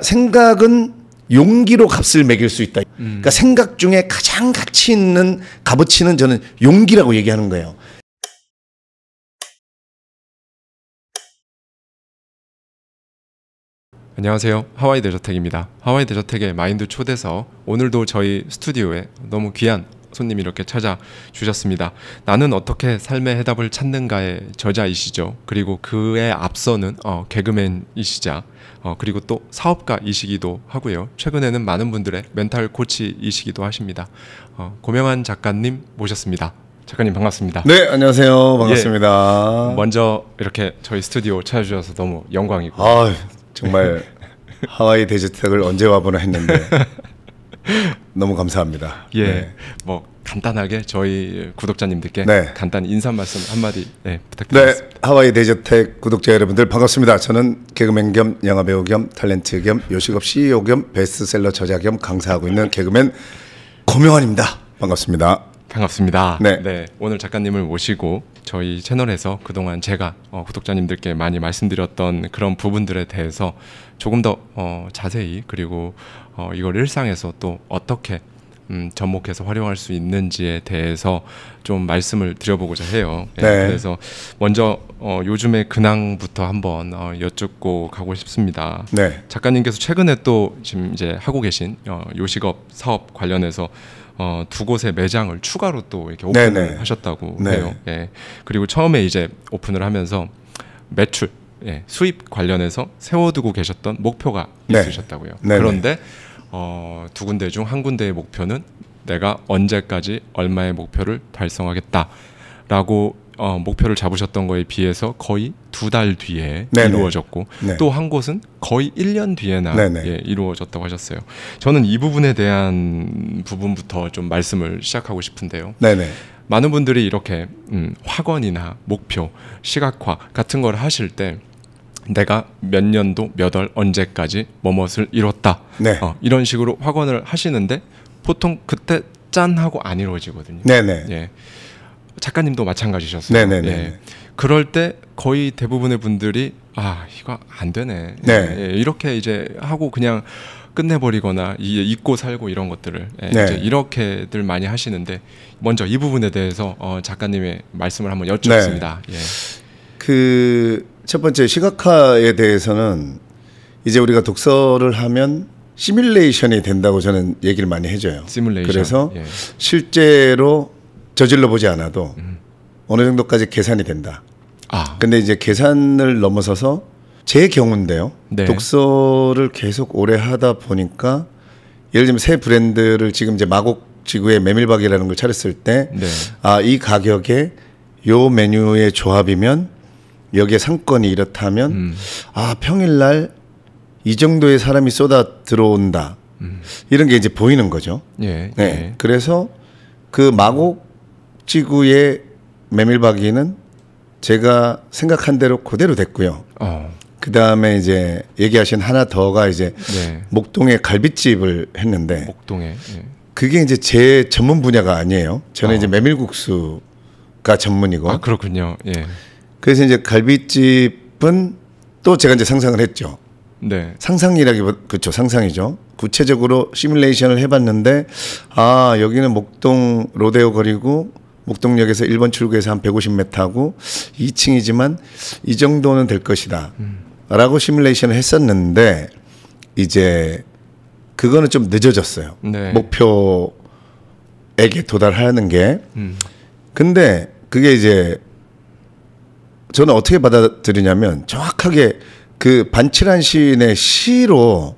생각은 용기로 값을 매길 수 있다. 그러니까 생각 중에 가장 가치 있는 값어치는 저는 용기라고 얘기하는 거예요. 안녕하세요. 하와이 데저텍입니다. 하와이 데저텍의 마인드 초대서, 오늘도 저희 스튜디오에 너무 귀한 손님이 이렇게 찾아주셨습니다. 나는 어떻게 삶의 해답을 찾는가의 저자이시죠. 그리고 그에 앞서는 개그맨이시자 그리고 또 사업가이시기도 하고요. 최근에는 많은 분들의 멘탈 코치이시기도 하십니다. 고명환 작가님 모셨습니다. 작가님 반갑습니다. 네, 안녕하세요. 반갑습니다. 예, 먼저 이렇게 저희 스튜디오 찾아주셔서 너무 영광이고. 정말 하와이 데저텍을 언제 와보나 했는데 너무 감사합니다. 예, 네. 뭐 간단하게 저희 구독자님들께 간단 인사 말씀 한마디 부탁드리겠습니다. 네, 하와이 데저텍 구독자 여러분들 반갑습니다. 저는 개그맨 겸 영화배우 겸 탤런트 겸 요식업 CEO 겸 베스트셀러 저자 겸 강사하고 있는 개그맨 고명환입니다. 반갑습니다. 반갑습니다. 네. 오늘 작가님을 모시고 저희 채널에서 그동안 제가 구독자님들께 많이 말씀드렸던 그런 부분들에 대해서 조금 더 자세히, 그리고 이걸 일상에서 또 어떻게 접목해서 활용할 수 있는지에 대해서 좀 말씀을 드려보고자 해요. 네. 그래서 먼저 요즘의 근황부터 한번 여쭙고 가고 싶습니다. 네. 작가님께서 최근에 또 지금 이제 하고 계신 요식업 사업 관련해서 두 곳의 매장을 추가로 또 이렇게 오픈을 하셨다고 해요. 예. 그리고 처음에 이제 오픈을 하면서 매출, 수입 관련해서 세워두고 계셨던 목표가 있으셨다고요. 그런데 두 군데 중 한 군데의 목표는 내가 언제까지 얼마의 목표를 달성하겠다라고 목표를 잡으셨던 거에 비해서 거의 2달 뒤에 이루어졌고, 또 한 곳은 거의 1년 뒤에나 이루어졌다고 하셨어요. 저는 이 부분에 대한 부분부터 좀 말씀을 시작하고 싶은데요. 많은 분들이 이렇게 확언이나 목표, 시각화 같은 걸 하실 때 내가 몇 년도 몇 월 언제까지 뭐뭇을 이뤘다, 이런 식으로 확언을 하시는데 보통 그때 짠 하고 안 이루어지거든요. 예. 작가님도 마찬가지셨어요. 그럴 때 거의 대부분의 분들이 이거 안 되네. 이렇게 이제 하고 그냥 끝내버리거나 잊고 살고 이런 것들을 이제 이렇게들 많이 하시는데, 먼저 이 부분에 대해서 작가님의 말씀을 한번 여쭙습니다. 그 첫 번째 시각화에 대해서는 이제 우리가 독서를 하면 시뮬레이션이 된다고 저는 얘기를 많이 해줘요. 시뮬레이션. 그래서 실제로 저질러 보지 않아도 어느 정도까지 계산이 된다. 근데 이제 계산을 넘어서서 제 경우인데요. 독서를 계속 오래 하다 보니까 예를 들면 새 브랜드를 지금 이제 마곡지구의 메밀박이라는 걸 차렸을 때 이 가격에 요 메뉴의 조합이면 여기에 상권이 이렇다면 평일날 이 정도의 사람이 쏟아 들어온다. 이런 게 이제 보이는 거죠. 그래서 그 마곡지구의 메밀박이는 제가 생각한 대로 그대로 됐고요. 그 다음에 이제 얘기하신 하나 더가 이제 목동에 갈비집을 했는데, 목동에 그게 이제 제 전문 분야가 아니에요. 저는 이제 메밀국수가 전문이고. 그렇군요. 그래서 이제 갈비집은 또 제가 이제 상상을 했죠. 상상이라기보다 그렇죠, 상상이죠. 구체적으로 시뮬레이션을 해봤는데 여기는 목동 로데오 거리고 목동역에서 1번 출구에서 한 150m고 2층이지만 이 정도는 될 것이다 라고 시뮬레이션을 했었는데, 이제 그거는 좀 늦어졌어요. 목표에게 도달하는 게. 근데 그게 이제 저는 어떻게 받아들이냐면, 정확하게 그 반칠한 시인의 시로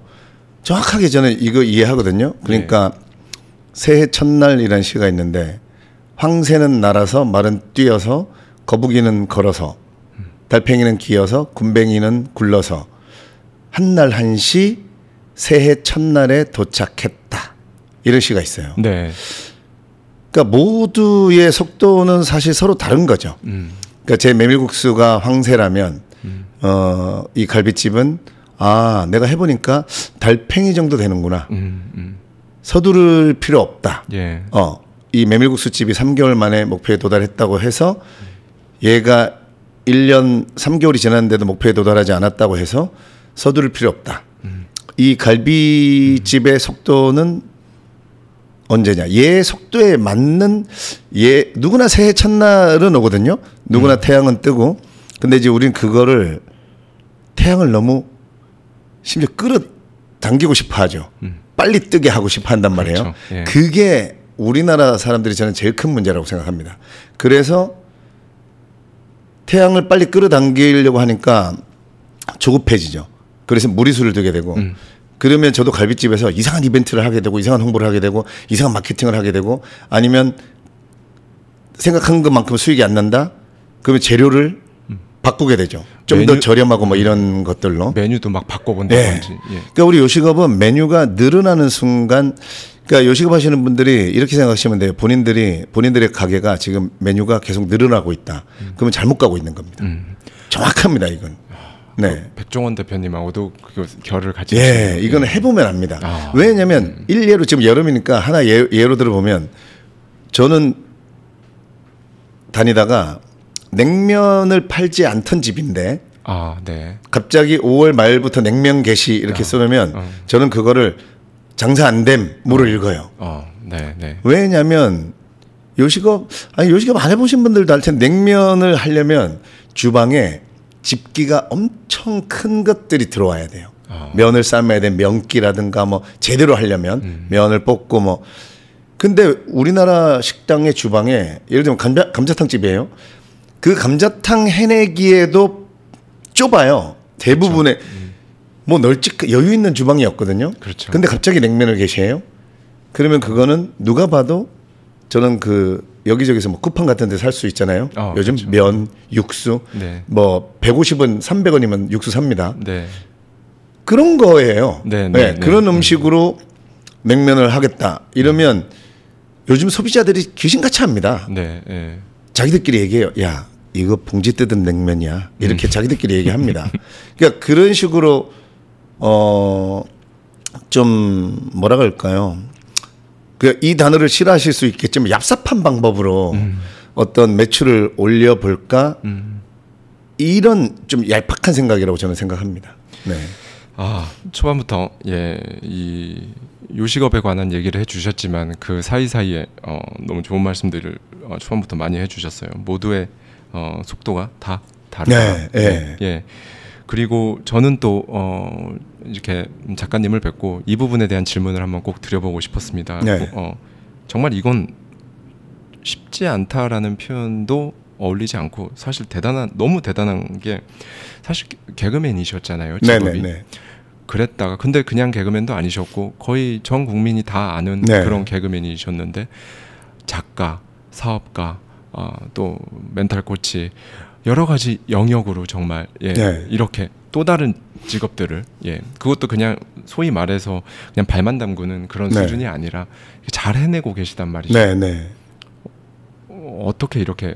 정확하게 저는 이거 이해하거든요. 그러니까 새해 첫날이라는 시가 있는데, 황새는 날아서 말은 뛰어서 거북이는 걸어서 달팽이는 기어서 군뱅이는 굴러서 한날 한시 새해 첫날에 도착했다, 이런 시가 있어요. 그러니까 모두의 속도는 사실 서로 다른 거죠. 그러니까 제 메밀국수가 황새라면 이 갈비집은 내가 해보니까 달팽이 정도 되는구나. 서두를 필요 없다. 이 메밀국수 집이 3개월 만에 목표에 도달했다고 해서 얘가 1년 3개월이 지났는데도 목표에 도달하지 않았다고 해서 서두를 필요 없다. 이 갈비집의 속도는 언제냐? 얘 속도에 맞는 얘 누구나 새해 첫날은 오거든요. 누구나 태양은 뜨고. 근데 이제 우린 그거를 태양을 너무 심지어 끌어당기고 싶어 하죠. 빨리 뜨게 하고 싶어 한단 말이에요. 그렇죠. 예. 그게 우리나라 사람들이 저는 제일 큰 문제라고 생각합니다. 그래서 태양을 빨리 끌어당기려고 하니까 조급해지죠. 그래서 무리수를 두게 되고 그러면 저도 갈비집에서 이상한 이벤트를 하게 되고 이상한 홍보를 하게 되고 이상한 마케팅을 하게 되고 아니면 생각한 것만큼 수익이 안 난다? 그러면 재료를 바꾸게 되죠. 좀 더 저렴하고 뭐 이런 것들로. 메뉴도 막 바꿔본다든지. 예. 그러니까 우리 요식업은 메뉴가 늘어나는 순간 그러니까 요식업 하시는 분들이 이렇게 생각하시면 돼요. 본인들의 가게가 지금 메뉴가 계속 늘어나고 있다. 그러면 잘못 가고 있는 겁니다. 정확합니다, 이건. 네. 백종원 대표님하고도 그 결을 같이. 예, 이거는 해보면 압니다. 왜냐하면 일례로 지금 여름이니까 하나 예로 들어보면 저는 다니다가 냉면을 팔지 않던 집인데 네. 갑자기 5월 말부터 냉면 게시 이렇게 써놓으면 저는 그거를 장사 안 됨 물을 읽어요. 네, 네. 왜냐하면 요식업 안 해보신 분들도 알 텐데 냉면을 하려면 주방에 집기가 엄청 큰 것들이 들어와야 돼요. 면을 삶아야 돼. 면기라든가 뭐 제대로 하려면 면을 볶고 뭐. 근데 우리나라 식당의 주방에 예를 들면 감자탕 집이에요. 그 감자탕 해내기에도 좁아요. 대부분의 그렇죠. 뭐 여유 있는 주방이었거든요. 그렇죠. 근데 갑자기 냉면을 게시해요. 그러면 그거는 누가 봐도 저는 그 여기저기서 뭐 쿠팡 같은 데 살 수 있잖아요. 요즘 그렇죠. 면, 육수 네. 뭐 150원, 300원이면 육수 삽니다. 네. 그런 거예요. 네, 네, 그런 음식으로 냉면을 하겠다. 이러면 요즘 소비자들이 귀신같이 합니다. 네, 네. 자기들끼리 얘기해요. 야, 이거 봉지 뜯은 냉면이야. 이렇게 자기들끼리 얘기합니다. 그러니까 그런 식으로 좀 뭐라 그럴까요? 이 단어를 싫어하실 수 있겠지만 얍삽한 방법으로 어떤 매출을 올려볼까 이런 좀 얄팍한 생각이라고 저는 생각합니다. 네. 초반부터 이 요식업에 관한 얘기를 해주셨지만 그 사이사이에 너무 좋은 말씀들을 초반부터 많이 해주셨어요. 모두의 속도가 다 다르다. 네, 네. 예. 그리고 저는 또 이렇게 작가님을 뵙고 이 부분에 대한 질문을 한번 꼭 드려보고 싶었습니다. 네. 정말 이건 쉽지 않다라는 표현도 어울리지 않고 사실 너무 대단한 게 사실 개그맨이셨잖아요. 직업이. 네. 그랬다가 근데 그냥 개그맨도 아니셨고 거의 전 국민이 다 아는 네. 그런 개그맨이셨는데 작가, 사업가, 또 멘탈 코치 여러 가지 영역으로 정말 네. 이렇게 또 다른 직업들을 그것도 그냥 소위 말해서 그냥 발만 담그는 그런 네. 수준이 아니라 잘 해내고 계시단 말이죠. 네. 어떻게 이렇게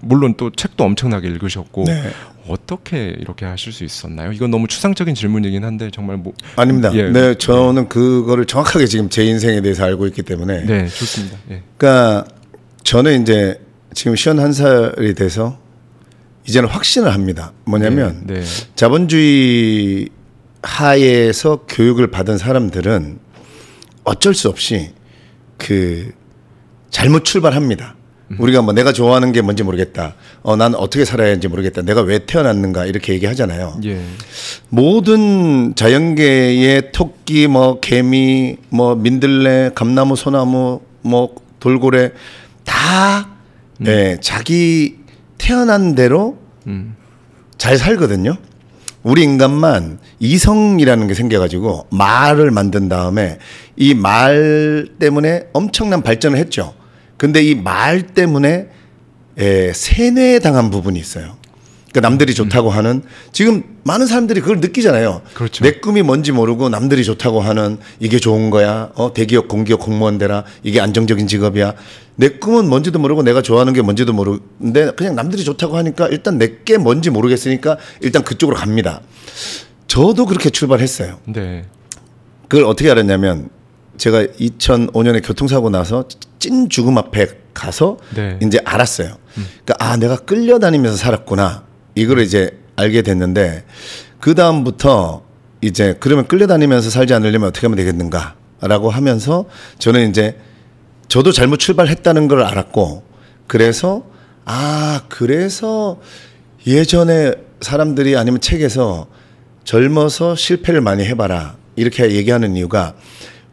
물론 또 책도 엄청나게 읽으셨고 네. 어떻게 이렇게 하실 수 있었나요? 이건 너무 추상적인 질문이긴 한데 정말 아닙니다. 네, 저는 그거를 정확하게 지금 제 인생에 대해서 알고 있기 때문에. 네, 좋습니다. 그러니까 저는 이제 지금 51살이 돼서 이제는 확신을 합니다. 뭐냐면 네. 자본주의 하에서 교육을 받은 사람들은 어쩔 수 없이 잘못 출발합니다. 우리가 뭐 내가 좋아하는 게 뭔지 모르겠다. 난 어떻게 살아야 하는지 모르겠다. 내가 왜 태어났는가 이렇게 얘기하잖아요. 예. 모든 자연계의 토끼, 뭐 개미, 뭐 민들레, 감나무, 소나무, 뭐 돌고래 다 자기 태어난 대로 잘 살거든요. 우리 인간만 이성이라는 게 생겨가지고 말을 만든 다음에 이 말 때문에 엄청난 발전을 했죠. 근데 이 말 때문에 세뇌당한 부분이 있어요. 그러니까 남들이 좋다고 하는 지금 많은 사람들이 그걸 느끼잖아요. 그렇죠. 내 꿈이 뭔지 모르고 남들이 좋다고 하는 이게 좋은 거야. 대기업, 공기업 공무원 되라. 이게 안정적인 직업이야. 내 꿈은 뭔지도 모르고 내가 좋아하는 게 뭔지도 모르는데 그냥 남들이 좋다고 하니까 일단 내게 뭔지 모르겠으니까 일단 그쪽으로 갑니다. 저도 그렇게 출발했어요. 네. 그걸 어떻게 알았냐면 제가 2005년에 교통사고 나서 찐 죽음 앞에 가서 이제 알았어요. 그러니까 내가 끌려다니면서 살았구나. 이걸 이제 알게 됐는데 그 다음부터 이제 그러면 끌려다니면서 살지 않으려면 어떻게 하면 되겠는가라고 하면서 저는 이제 저도 잘못 출발했다는 걸 알았고 그래서 그래서 예전에 사람들이 아니면 책에서 젊어서 실패를 많이 해봐라 이렇게 얘기하는 이유가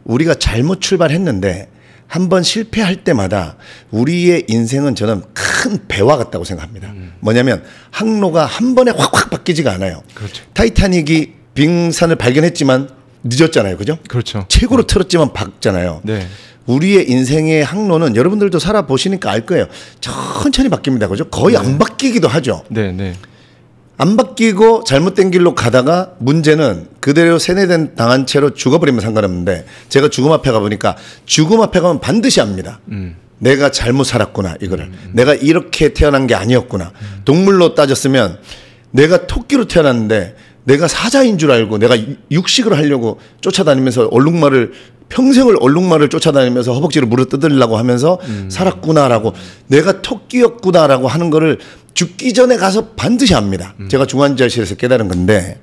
우리가 잘못 출발했는데 한번 실패할 때마다 우리의 인생은 저는 큰 배와 같다고 생각합니다. 뭐냐면 항로가 한 번에 확확 바뀌지가 않아요. 그렇죠. 타이타닉이 빙산을 발견했지만 늦었잖아요. 그죠? 그렇죠. 최고로 틀었지만 박잖아요. 네. 우리의 인생의 항로는 여러분들도 살아보시니까 알 거예요. 천천히 바뀝니다. 그죠? 거의 안 바뀌기도 하죠. 네, 네. 안 바뀌고 잘못된 길로 가다가 문제는 그대로 세뇌된 당한 채로 죽어버리면 상관없는데 제가 죽음 앞에 가보니까 죽음 앞에 가면 반드시 압니다. 내가 잘못 살았구나 이거를. 내가 이렇게 태어난 게 아니었구나. 동물로 따졌으면 내가 토끼로 태어났는데 내가 사자인 줄 알고 내가 육식을 하려고 쫓아다니면서 평생을 얼룩말을 쫓아다니면서 허벅지를 물어뜯으려고 하면서 살았구나라고 내가 토끼였구나라고 하는 거를 죽기 전에 가서 반드시 압니다. 제가 중환자실에서 깨달은 건데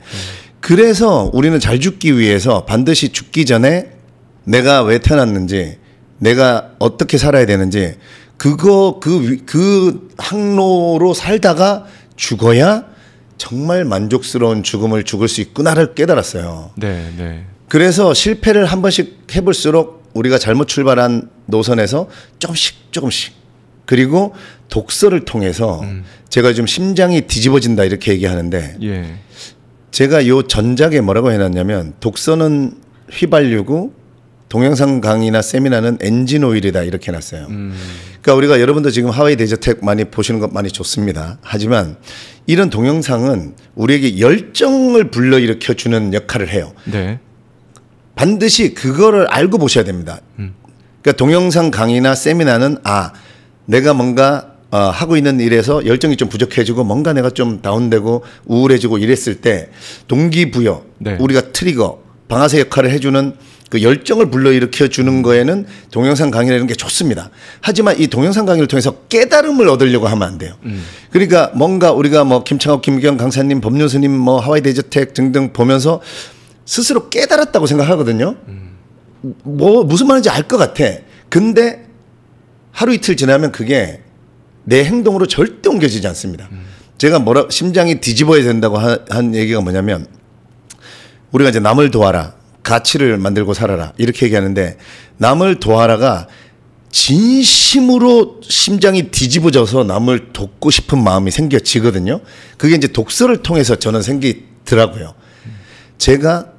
그래서 우리는 잘 죽기 위해서 반드시 죽기 전에 내가 왜 태어났는지 내가 어떻게 살아야 되는지 그 항로로 살다가 죽어야 정말 만족스러운 죽음을 죽을 수 있구나를 깨달았어요. 네, 네. 그래서 실패를 한 번씩 해볼수록 우리가 잘못 출발한 노선에서 조금씩 그리고 독서를 통해서 제가 지금 심장이 뒤집어진다 이렇게 얘기하는데 예. 제가 요 전작에 뭐라고 해놨냐면 독서는 휘발유고 동영상 강의나 세미나는 엔진 오일이다 이렇게 해놨어요. 그러니까 우리가 여러분도 지금 하와이 데저텍 많이 보시는 것 많이 좋습니다. 하지만 이런 동영상은 우리에게 열정을 불러일으켜 주는 역할을 해요. 네. 반드시 그거를 알고 보셔야 됩니다. 그러니까 동영상 강의나 세미나는 내가 뭔가 하고 있는 일에서 열정이 좀 부족해지고 뭔가 내가 좀 다운되고 우울해지고 이랬을 때 동기부여, 네. 우리가 트리거, 방아쇠 역할을 해주는 그 열정을 불러일으켜 주는 거에는 동영상 강의라는 게 좋습니다. 하지만 이 동영상 강의를 통해서 깨달음을 얻으려고 하면 안 돼요. 그러니까 뭔가 우리가 뭐 김창업, 김기경 강사님, 법륜스님, 뭐 하와이 데저텍 등등 보면서 스스로 깨달았다고 생각하거든요. 뭐 무슨 말인지 알 것 같아. 근데 하루 이틀 지나면 그게 내 행동으로 절대 옮겨지지 않습니다. 제가 심장이 뒤집어야 된다고 한 얘기가 뭐냐면 우리가 이제 남을 도와라, 가치를 만들고 살아라 이렇게 얘기하는데 남을 도와라가 진심으로 심장이 뒤집어져서 남을 돕고 싶은 마음이 생겨지거든요. 그게 이제 독서를 통해서 저는 생기더라고요. 제가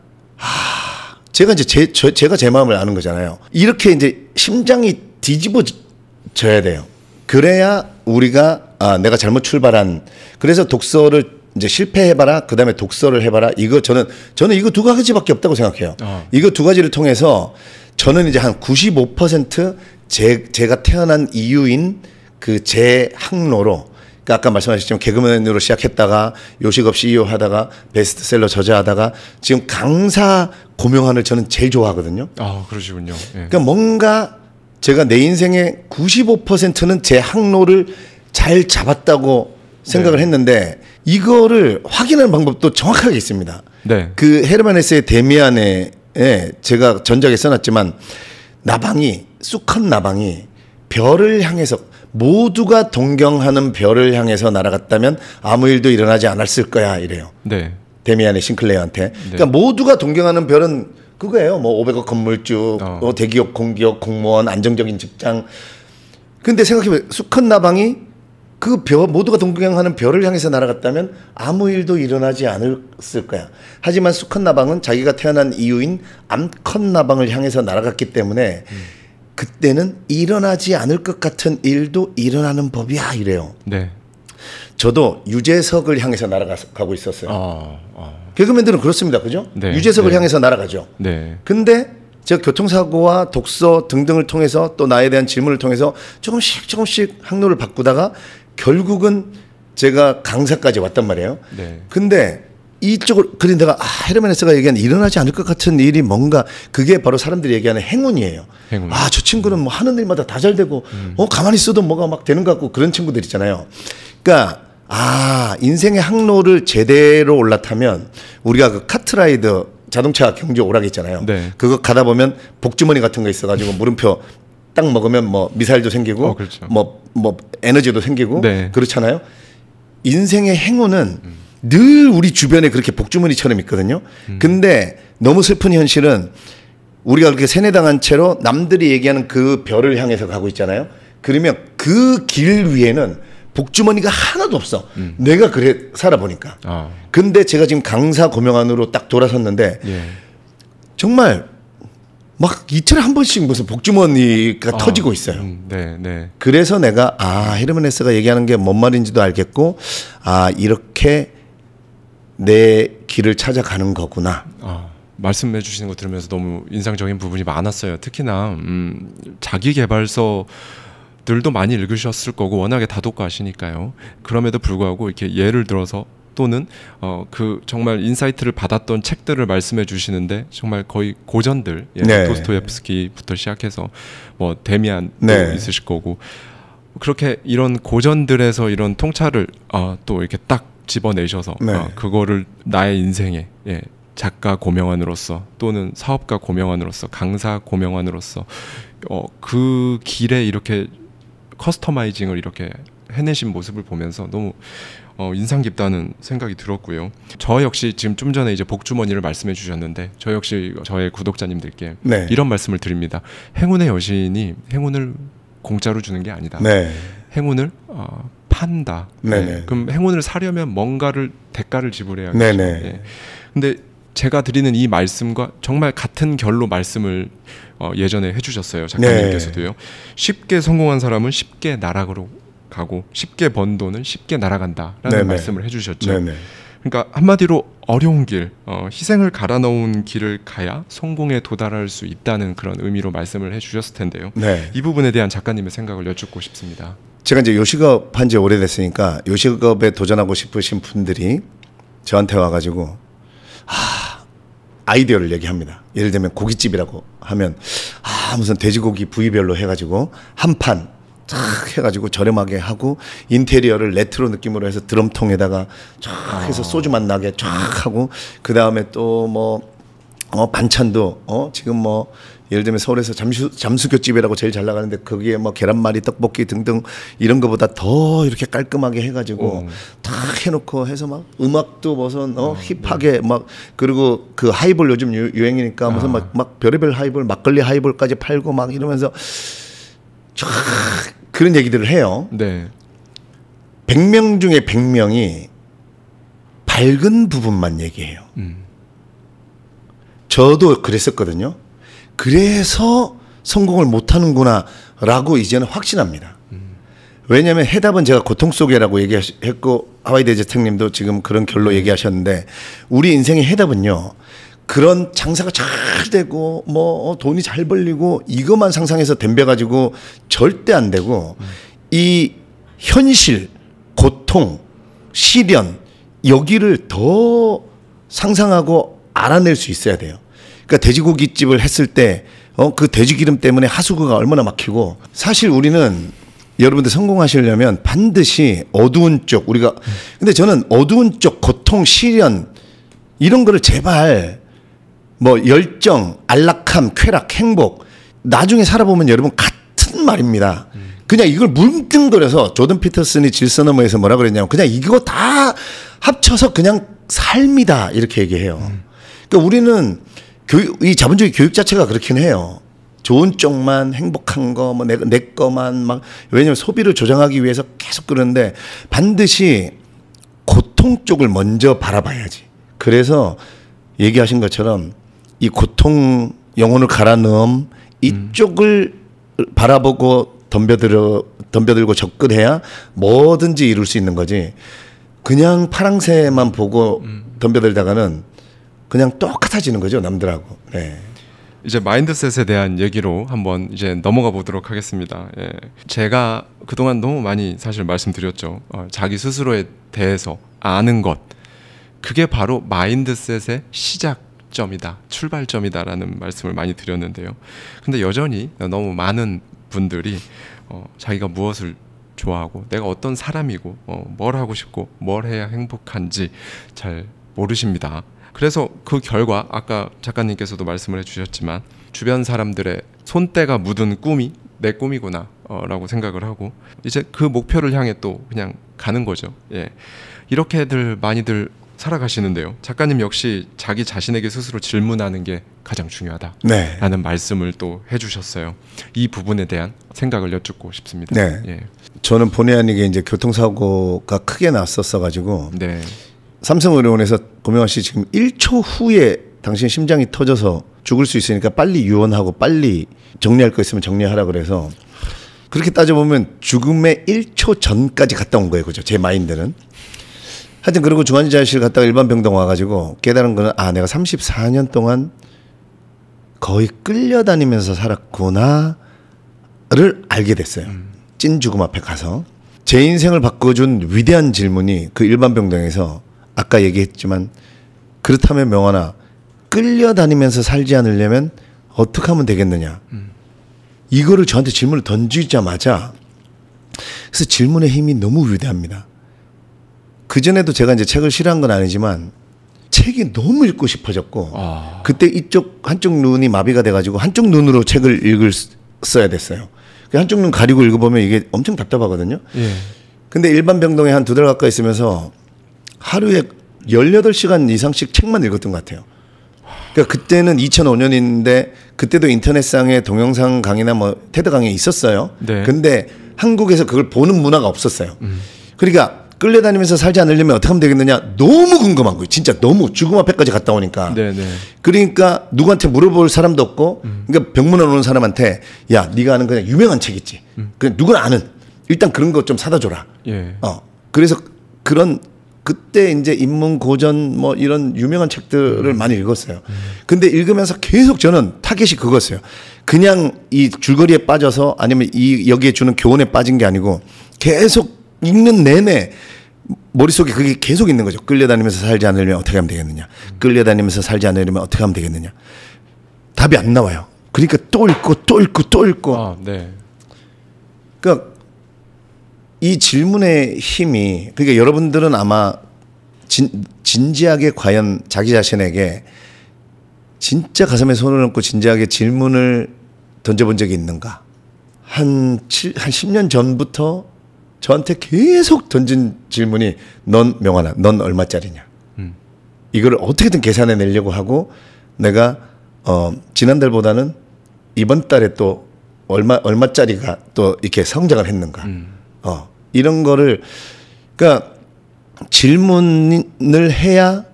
이제 제가 제 마음을 아는 거잖아요. 이렇게 이제 심장이 뒤집어져야 돼요. 그래야 우리가 내가 잘못 출발한 그래서 독서를 이제 실패해봐라 그 다음에 독서를 해봐라 이거 저는 이거 두 가지밖에 없다고 생각해요. 이거 두 가지를 통해서 저는 이제 한 95% 제가 태어난 이유인 그 제 항로로 그러니까 아까 말씀하셨지만 개그맨으로 시작했다가 요식업 CEO 하다가 베스트셀러 저자하다가 지금 강사 고명환을 저는 제일 좋아하거든요. 그러시군요. 예. 그러니까 뭔가 제가 내 인생의 95%는 제 항로를 잘 잡았다고 생각을 했는데 이거를 확인하는 방법도 정확하게 있습니다. 네. 그 헤르만 헤세의 데미안에 제가 전작에 써놨지만 수컷 나방이 별을 향해서 모두가 동경하는 별을 향해서 날아갔다면 아무 일도 일어나지 않았을 거야 이래요. 네. 데미안의 싱클레어한테. 그러니까 모두가 동경하는 별은 그거예요. 뭐 500억 건물주, 대기업, 공기업, 공무원, 안정적인 직장. 근데 생각해보면 수컷 나방이 모두가 동경하는 별을 향해서 날아갔다면 아무 일도 일어나지 않았을 거야. 하지만 수컷 나방은 자기가 태어난 이유인 암컷 나방을 향해서 날아갔기 때문에 그때는 일어나지 않을 것 같은 일도 일어나는 법이야 이래요. 네. 저도 유재석을 향해서 날아가고 있었어요. 개그맨들은 그렇습니다. 그죠? 네. 유재석을 향해서 날아가죠. 네. 근데 제가 교통사고와 독서 등등을 통해서 또 나에 대한 질문을 통해서 조금씩 항로를 바꾸다가 결국은 제가 강사까지 왔단 말이에요. 네. 근데 이쪽으로 그런데 내가 헤르만 헤세가 얘기한 일어나지 않을 것 같은 일이 뭔가 그게 바로 사람들이 얘기하는 행운이에요. 행운. 저 친구는 뭐 하는 일마다 다 잘 되고 가만히 있어도 뭐가 막 되는 것 같고 그런 친구들 있잖아요. 그러니까 인생의 항로를 제대로 올라타면 우리가 그 카트라이더 자동차 경주 오락 있잖아요. 네. 그거 가다 보면 복주머니 같은 거 있어가지고 물음표 딱 먹으면 뭐 미사일도 생기고 그렇죠. 뭐 에너지도 생기고 네. 그렇잖아요. 인생의 행운은 늘 우리 주변에 그렇게 복주머니처럼 있거든요. 근데 너무 슬픈 현실은 우리가 그렇게 세뇌당한 채로 남들이 얘기하는 그 별을 향해서 가고 있잖아요. 그러면 그 길 위에는 복주머니가 하나도 없어. 내가 그래 살아보니까. 근데 제가 지금 강사 고명안으로 딱 돌아섰는데 예. 정말 막 이틀에 한 번씩 무슨 복주머니가 터지고 있어요. 네. 그래서 내가 헤르만 헤세가 얘기하는 게 뭔 말인지도 알겠고 이렇게 내 길을 찾아가는 거구나. 말씀해 주시는 거 들으면서 너무 인상적인 부분이 많았어요. 특히나 자기 개발서 들도 많이 읽으셨을 거고 워낙에 다독가시니까요. 그럼에도 불구하고 이렇게 예를 들어서 또는 그 정말 인사이트를 받았던 책들을 말씀해 주시는데 정말 거의 고전들, 네. 도스토옙스키부터 시작해서 뭐 데미안도 네. 있으실 거고 그렇게 이런 고전들에서 이런 통찰을 또 이렇게 딱 집어내셔서 네. 그거를 나의 인생에 작가 고명안으로서 또는 사업가 고명안으로서 강사 고명안으로서 그 길에 이렇게 커스터마이징을 이렇게 해내신 모습을 보면서 너무 인상 깊다는 생각이 들었고요. 저 역시 지금 좀 전에 이제 복주머니를 말씀해 주셨는데 저 역시 저의 구독자님들께 네. 이런 말씀을 드립니다. 행운의 여신이 행운을 공짜로 주는 게 아니다. 네. 행운을 판다. 네. 그럼 행운을 사려면 뭔가를 대가를 지불해야겠죠. 네. 근데 제가 드리는 이 말씀과 정말 같은 결로 말씀을 예전에 해주셨어요. 작가님께서도요. 쉽게 성공한 사람은 쉽게 나락으로 가고 쉽게 번 돈은 쉽게 날아간다라는 말씀을 해주셨죠. 그러니까 한마디로 어려운 길, 희생을 갈아 넣은 길을 가야 성공에 도달할 수 있다는 그런 의미로 말씀을 해주셨을 텐데요. 네. 이 부분에 대한 작가님의 생각을 여쭙고 싶습니다. 제가 이제 요식업 한 지 오래됐으니까 요식업에 도전하고 싶으신 분들이 저한테 와가지고 아이디어를 얘기합니다. 예를 들면 고깃집이라고 하면 무슨 돼지고기 부위별로 해가지고 한 판 쫙 해가지고 저렴하게 하고 인테리어를 레트로 느낌으로 해서 드럼통에다가 쫙 해서 소주 맛 나게 쫙 하고 그 다음에 또 뭐 반찬도 지금 뭐 예를 들면 서울에서 잠수교집이라고 제일 잘 나가는데 거기에 뭐 계란말이 떡볶이 등등 이런 거보다 더 이렇게 깔끔하게 해가지고 다 해놓고 해서 막 음악도 무슨 힙하게 막 그리고 그 하이볼 요즘 유행이니까 무슨 막 별의별 하이볼 막걸리 하이볼까지 팔고 막 이러면서 쫙 그런 얘기들을 해요. 네. 100명 중에 100명이 밝은 부분만 얘기해요. 저도 그랬었거든요. 그래서 성공을 못하는구나 라고 이제는 확신합니다. 왜냐하면 해답은 제가 고통 속에라고 얘기했고 하와이 대제택님도 지금 그런 결로 얘기하셨는데 우리 인생의 해답은요. 그런 장사가 잘 되고 뭐 돈이 잘 벌리고 이것만 상상해서 덤벼가지고 절대 안 되고 이 현실, 고통, 시련 여기를 더 상상하고 알아낼 수 있어야 돼요. 그러니까 돼지고기집을 했을 때 그 돼지기름 때문에 하수구가 얼마나 막히고 사실 우리는 여러분들 성공하시려면 반드시 어두운 쪽 우리가 근데 저는 어두운 쪽 고통, 시련 이런 거를 제발 뭐 열정, 안락함, 쾌락, 행복 나중에 살아보면 여러분 같은 말입니다. 그냥 이걸 뭉뚱그려서 조던 피터슨이 질서너머에서 뭐라 그랬냐면 그냥 이거 다 합쳐서 그냥 삶이다 이렇게 얘기해요. 그러니까 우리는 이 자본주의 교육 자체가 그렇긴 해요. 좋은 쪽만 행복한 거 뭐 내 거만 막 왜냐면 소비를 조장하기 위해서 계속 그러는데 반드시 고통 쪽을 먼저 바라봐야지. 그래서 얘기하신 것처럼 이 고통 영혼을 갈아 넣음 이쪽을 바라보고 덤벼들고 접근해야 뭐든지 이룰 수 있는 거지. 그냥 파랑새만 보고 덤벼들다가는 그냥 똑같아지는 거죠 남들하고. 네. 이제 마인드셋에 대한 얘기로 한번 이제 넘어가 보도록 하겠습니다. 예. 제가 그동안 너무 많이 사실 말씀드렸죠. 자기 스스로에 대해서 아는 것 그게 바로 마인드셋의 시작점이다, 출발점이다라는 말씀을 많이 드렸는데요. 근데 여전히 너무 많은 분들이 자기가 무엇을 좋아하고 내가 어떤 사람이고 뭘 하고 싶고 뭘 해야 행복한지 잘 모르십니다. 그래서 그 결과 아까 작가님께서도 말씀을 해주셨지만 주변 사람들의 손때가 묻은 꿈이 내 꿈이구나 라고 생각을 하고 이제 그 목표를 향해 또 그냥 가는 거죠. 예. 이렇게들 많이들 살아가시는데요. 작가님 역시 자기 자신에게 스스로 질문하는 게 가장 중요하다라는 말씀을 또 해주셨어요. 이 부분에 대한 생각을 여쭙고 싶습니다. 네. 예. 저는 본의 아니게 이제 교통사고가 크게 났었어가지고 삼성의료원에서 고명환 씨 지금 1초 후에 당신 심장이 터져서 죽을 수 있으니까 빨리 유언하고 빨리 정리할 거 있으면 정리하라 그래서 그렇게 따져보면 죽음의 1초 전까지 갔다 온 거예요. 그죠? 제 마인드는. 하여튼 그리고 중환자실 갔다가 일반 병동 와가지고 깨달은 거는 내가 34년 동안 거의 끌려다니면서 살았구나를 알게 됐어요. 찐 죽음 앞에 가서. 제 인생을 바꿔준 위대한 질문이 그 일반 병동에서 아까 얘기했지만 그렇다면 명환아 끌려다니면서 살지 않으려면 어떻게 하면 되겠느냐. 이거를 저한테 질문을 던지자마자 그래서 질문의 힘이 너무 위대합니다. 그전에도 제가 이제 책을 싫어한 건 아니지만 책이 너무 읽고 싶어졌고 그때 이쪽 한쪽 눈이 마비가 돼가지고 한쪽 눈으로 책을 읽었어야 됐어요. 한쪽 눈 가리고 읽어보면 이게 엄청 답답하거든요. 근데 일반 병동에 한 2달 가까이 있으면서 하루에 18시간 이상씩 책만 읽었던 것 같아요. 그러니까 그때는 2005년인데 그때도 인터넷상에 동영상 강의나 뭐 테드 강의 있었어요. 근데 한국에서 그걸 보는 문화가 없었어요. 그러니까 끌려다니면서 살지 않으려면 어떻게 하면 되겠느냐 너무 궁금한 거예요. 진짜 너무 죽음 앞에까지 갔다 오니까. 그러니까 누구한테 물어볼 사람도 없고 그러니까 병문안 오는 사람한테 야 네가 아는 그냥 유명한 책 있지. 그냥 누구나 아는 일단 그런 거 좀 사다 줘라. 그래서 그런 그때 이제 인문고전 뭐 이런 유명한 책들을 많이 읽었어요. 근데 읽으면서 계속 저는 타겟이 그거였어요. 그냥 이 줄거리에 빠져서 아니면 이 여기에 주는 교훈에 빠진 게 아니고 계속 읽는 내내 머릿속에 그게 계속 있는 거죠. 끌려다니면서 살지 않으려면 어떻게 하면 되겠느냐. 끌려다니면서 살지 않으려면 어떻게 하면 되겠느냐. 답이 안 나와요. 그러니까 또 읽고 또 읽고 또 읽고. 그러니까 이 질문의 힘이 그러니까 여러분들은 아마 진지하게 과연 자기 자신에게 진짜 가슴에 손을 얹고 진지하게 질문을 던져본 적이 있는가. 한 10년 전부터 저한테 계속 던진 질문이 넌 명환아 넌 얼마짜리냐. 이걸 어떻게든 계산해 내려고 하고 내가 지난달보다는 이번 달에 또 얼마짜리가 또 이렇게 성장을 했는가. 이런 거를 그러니까 질문을 해야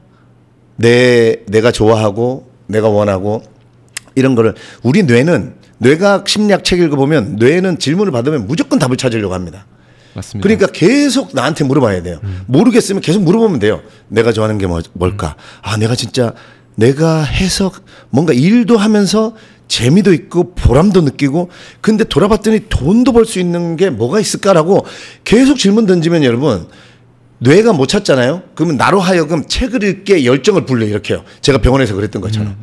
내가 좋아하고 내가 원하고 이런 거를 우리 뇌가 심리학 책 읽어보면 뇌는 질문을 받으면 무조건 답을 찾으려고 합니다. 맞습니다. 그러니까 계속 나한테 물어봐야 돼요. 모르겠으면 계속 물어보면 돼요. 내가 좋아하는 게 뭘까? 내가 진짜 내가 해서 뭔가 일도 하면서 재미도 있고 보람도 느끼고 근데 돌아봤더니 돈도 벌 수 있는 게 뭐가 있을까라고 계속 질문 던지면 여러분 뇌가 못 찾잖아요. 그러면 나로 하여금 책을 읽게 열정을 불러 일으켜요. 제가 병원에서 그랬던 것처럼.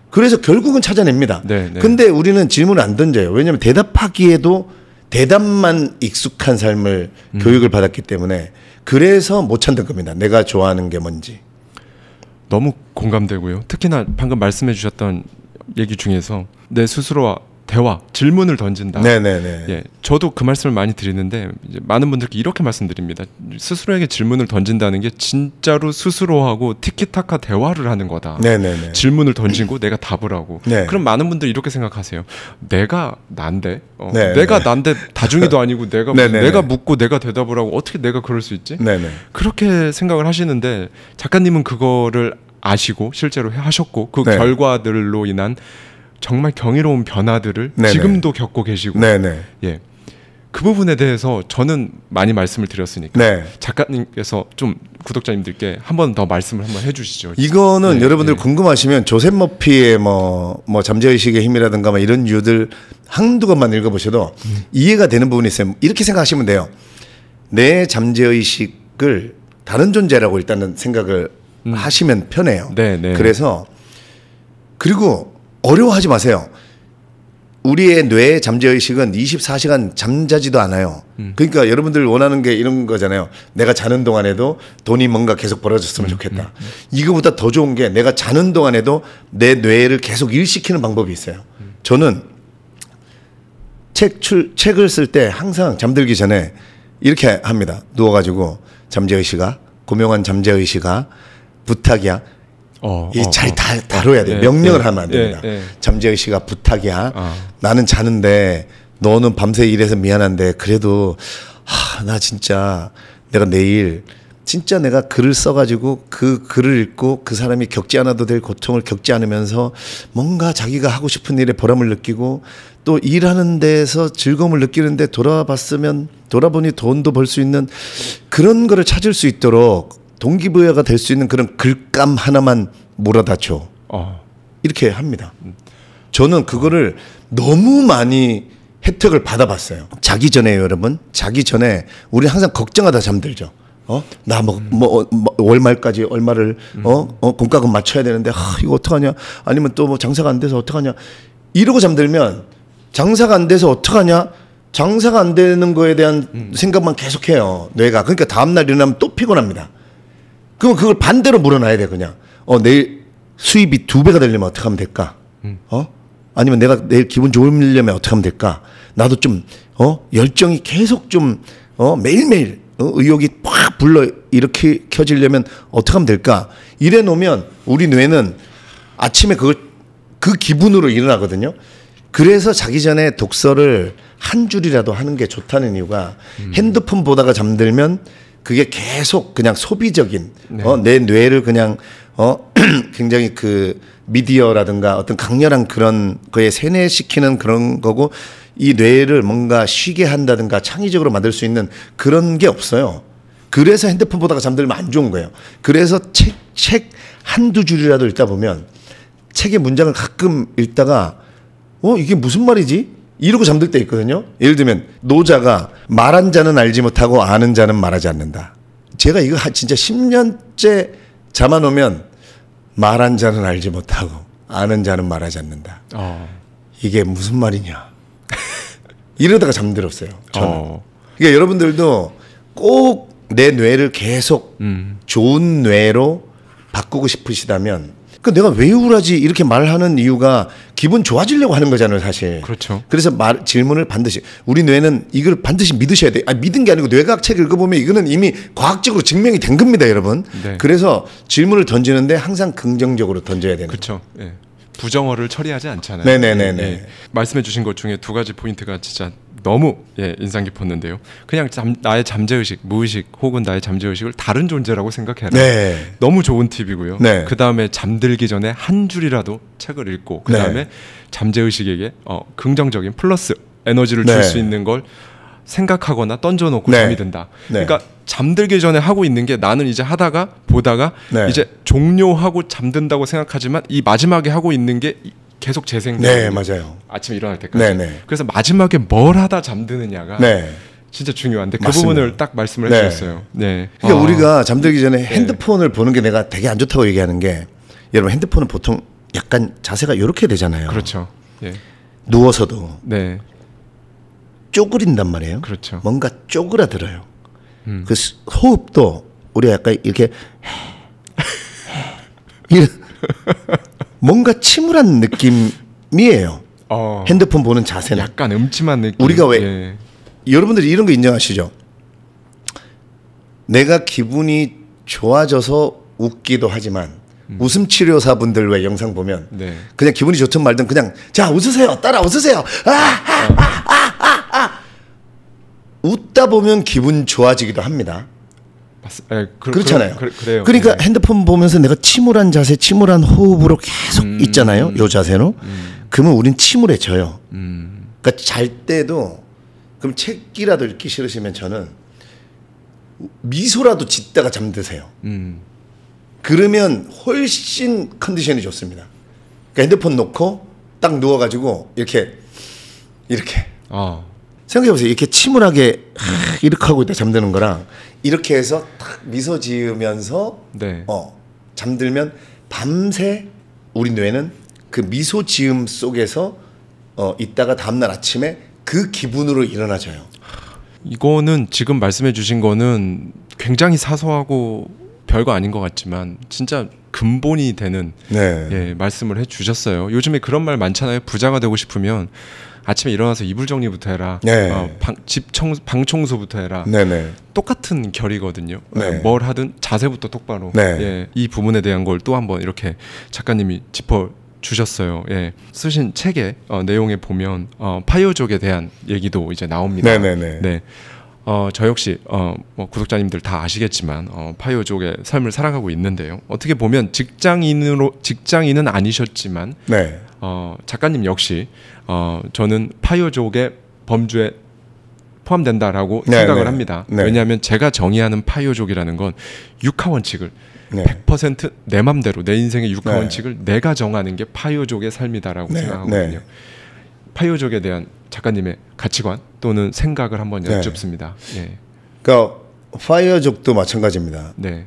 그래서 결국은 찾아냅니다. 근데 우리는 질문을 안 던져요. 왜냐하면 대답하기에도 대답만 익숙한 삶을 교육을 받았기 때문에 그래서 못 찾는 겁니다. 내가 좋아하는 게 뭔지. 너무 공감되고요. 특히나 방금 말씀해 주셨던 얘기 중에서 내 스스로와 대화, 질문을 던진다. 예, 저도 그 말씀을 많이 드리는데 이제 많은 분들께 이렇게 말씀드립니다. 스스로에게 질문을 던진다는 게 진짜로 스스로하고 티키타카 대화를 하는 거다. 질문을 던지고 내가 답을 하고. 그럼 많은 분들이 이렇게 생각하세요. 내가 난데, 내가 난데 다중이도 아니고 내가 묻고 내가 대답을 하고 어떻게 내가 그럴 수 있지? 그렇게 생각을 하시는데 작가님은 그거를 아시고 실제로 하셨고 그 결과들로 인한 정말 경이로운 변화들을 지금도 겪고 계시고 예, 그 부분에 대해서 저는 많이 말씀을 드렸으니까 작가님께서 좀 구독자님들께 한 번 더 말씀을 한번 해주시죠. 이거는 여러분들 궁금하시면 조셉 머피의 뭐 잠재의식의 힘이라든가 뭐 이런 유들 한두 권만 읽어보셔도 이해가 되는 부분이 있어요. 이렇게 생각하시면 돼요. 내 잠재의식을 다른 존재라고 일단은 생각을 하시면 편해요. 그래서 그리고 어려워하지 마세요. 우리의 뇌의 잠재의식은 24시간 잠자지도 않아요. 그러니까 여러분들 원하는 게 이런 거잖아요. 내가 자는 동안에도 돈이 뭔가 계속 벌어졌으면 좋겠다. 이거보다 더 좋은 게 내가 자는 동안에도 내 뇌를 계속 일시키는 방법이 있어요. 저는 책을 쓸 때 항상 잠들기 전에 이렇게 합니다. 누워가지고 잠재의식아, 고명한 잠재의식아, 부탁이야. 이 잘 다뤄야 돼. 명령을 하면 안 됩니다. 잠재의식아, 부탁이야. 나는 자는데 너는 밤새 일해서 미안한데 그래도 나 진짜 내가 내일 진짜 내가 글을 써가지고 그 글을 읽고 그 사람이 겪지 않아도 될 고통을 겪지 않으면서 뭔가 자기가 하고 싶은 일에 보람을 느끼고 또 일하는 데서 즐거움을 느끼는데 돌아보니 돈도 벌 수 있는 그런 거를 찾을 수 있도록 동기부여가 될 수 있는 그런 글감 하나만 몰아다 줘. 이렇게 합니다. 저는 그거를 너무 많이 혜택을 받아봤어요. 자기 전에요, 여러분. 자기 전에 우리 항상 걱정하다 잠들죠. 나 월말까지 얼마를 공과금 맞춰야 되는데 이거 어떡하냐? 아니면 또 뭐 장사가 안 돼서 어떡하냐? 이러고 잠들면 장사가 안 돼서 어떡하냐? 장사가 안 되는 거에 대한 생각만 계속해요. 뇌가. 그러니까 다음날 일어나면 또 피곤합니다. 그럼 그걸 반대로 물어놔야 돼. 그냥 내일 수입이 2배가 되려면 어떻게 하면 될까? 아니면 내가 내일 기분 좋으려면 어떻게 하면 될까? 나도 좀 열정이 계속 좀 매일매일 의욕이 팍 불러 이렇게 켜지려면 어떻게 하면 될까? 이래 놓으면 우리 뇌는 아침에 그 기분으로 일어나거든요. 그래서 자기 전에 독서를 한 줄이라도 하는 게 좋다는 이유가 핸드폰 보다가 잠들면 그게 계속 그냥 소비적인 내 뇌를 그냥 굉장히 그 미디어라든가 어떤 강렬한 그런 거에 세뇌시키는 그런 거고 이 뇌를 뭔가 쉬게 한다든가 창의적으로 만들 수 있는 그런 게 없어요. 그래서 핸드폰 보다가 잠들면 안 좋은 거예요. 그래서 책 한두 줄이라도 읽다 보면 책의 문장을 가끔 읽다가 이게 무슨 말이지? 이러고 잠들 때 있거든요. 예를 들면 노자가 말한 자는 알지 못하고 아는 자는 말하지 않는다. 제가 이거 진짜 10년째 잠아놓으면 말한 자는 알지 못하고 아는 자는 말하지 않는다. 이게 무슨 말이냐. 이러다가 잠들었어요. 저는. 그러니까 여러분들도 꼭 내 뇌를 계속 좋은 뇌로 바꾸고 싶으시다면 내가 왜 우울하지 이렇게 말하는 이유가 기분 좋아지려고 하는 거잖아요, 사실. 그렇죠. 그래서 질문을 반드시 우리 뇌는 이걸 반드시 믿으셔야 돼요. 믿은 게 아니고 뇌과학 책 읽어보면 이거는 이미 과학적으로 증명이 된 겁니다, 여러분. 네. 그래서 질문을 던지는데 항상 긍정적으로 던져야 되는. 그렇죠. 예. 부정어를 처리하지 않잖아요. 네네네. 예. 말씀해주신 것 중에 2가지 포인트가 진짜 너무 인상 깊었는데요. 그냥 나의 잠재의식, 무의식 혹은 나의 잠재의식을 다른 존재라고 생각해라. 네. 너무 좋은 팁이고요. 네. 그 다음에 잠들기 전에 한 줄이라도 책을 읽고 그 다음에 잠재의식에게 긍정적인 플러스 에너지를 줄 수 있는 걸 생각하거나 던져놓고 잠이 든다. 그러니까 잠들기 전에 하고 있는 게 나는 이제 하다가 보다가 이제 종료하고 잠든다고 생각하지만 이 마지막에 하고 있는 게 계속 재생돼요. 네, 맞아요. 아침에 일어날 때까지. 그래서 마지막에 뭘 하다 잠드느냐가 진짜 중요한데 그 부분을 딱 말씀을 해주셨어요. 네. 그러니까 우리가 잠들기 전에 핸드폰을 보는 게 내가 되게 안 좋다고 얘기하는 게 여러분 핸드폰은 보통 약간 자세가 이렇게 되잖아요. 그렇죠. 누워서도 쪼그린단 말이에요. 그렇죠. 뭔가 쪼그라들어요. 그 호흡도 우리가 약간 이렇게 뭔가 침울한 느낌이에요. 핸드폰 보는 자세는 약간 음침한 느낌. 우리가 왜 여러분들이 이런 거 인정하시죠? 내가 기분이 좋아져서 웃기도 하지만 웃음 치료사분들 왜 영상 보면 그냥 기분이 좋든 말든 그냥 자 웃으세요, 따라 웃으세요. 웃다 보면 기분 좋아지기도 합니다. 그렇잖아요. 그래요. 그러니까 핸드폰 보면서 내가 침울한 자세, 침울한 호흡으로 계속 있잖아요. 요 자세로. 그러면 우린 침울해져요. 그러니까 잘 때도 그럼 책이라도 읽기 싫으시면 저는 미소라도 짓다가 잠드세요. 그러면 훨씬 컨디션이 좋습니다. 그러니까 핸드폰 놓고 딱 누워가지고 이렇게 생각해보세요. 이렇게 침울하게 이렇게 하고 있다 잠드는 거랑 이렇게 해서 딱 미소 지으면서 잠들면 밤새 우리 뇌는 그 미소 지음 속에서 있다가 다음날 아침에 그 기분으로 일어나져요. 이거는 지금 말씀해 주신 거는 굉장히 사소하고 별거 아닌 것 같지만 진짜 근본이 되는 네. 예, 말씀을 해주셨어요. 요즘에 그런 말 많잖아요. 부자가 되고 싶으면 아침에 일어나서 이불 정리부터 해라. 네. 방 청소부터 해라. 네네. 똑같은 결이거든요. 네. 뭘 하든 자세부터 똑바로. 네. 예, 이 부분에 대한 걸 또 한번 이렇게 작가님이 짚어 주셨어요. 예, 쓰신 책의 내용에 보면 파이어족에 대한 얘기도 이제 나옵니다. 네네네. 네. 저 역시 뭐 구독자님들 다 아시겠지만 파이어족의 삶을 살아가고 있는데요. 어떻게 보면 직장인은 아니셨지만 네. 작가님 역시 저는 파이어족의 범주에 포함된다라고 생각을 합니다. 네. 왜냐하면 제가 정의하는 파이어족이라는 건 육하 원칙을 네. 100% 내 맘대로 내 인생의 육하 네. 원칙을 내가 정하는 게 파이어족의 삶이다라고 네. 생각하거든요. 네. 파이어족에 대한 작가님의 가치관 또는 생각을 한번 네. 여쭙습니다. 예. 그러니까 파이어족도 마찬가지입니다. 네.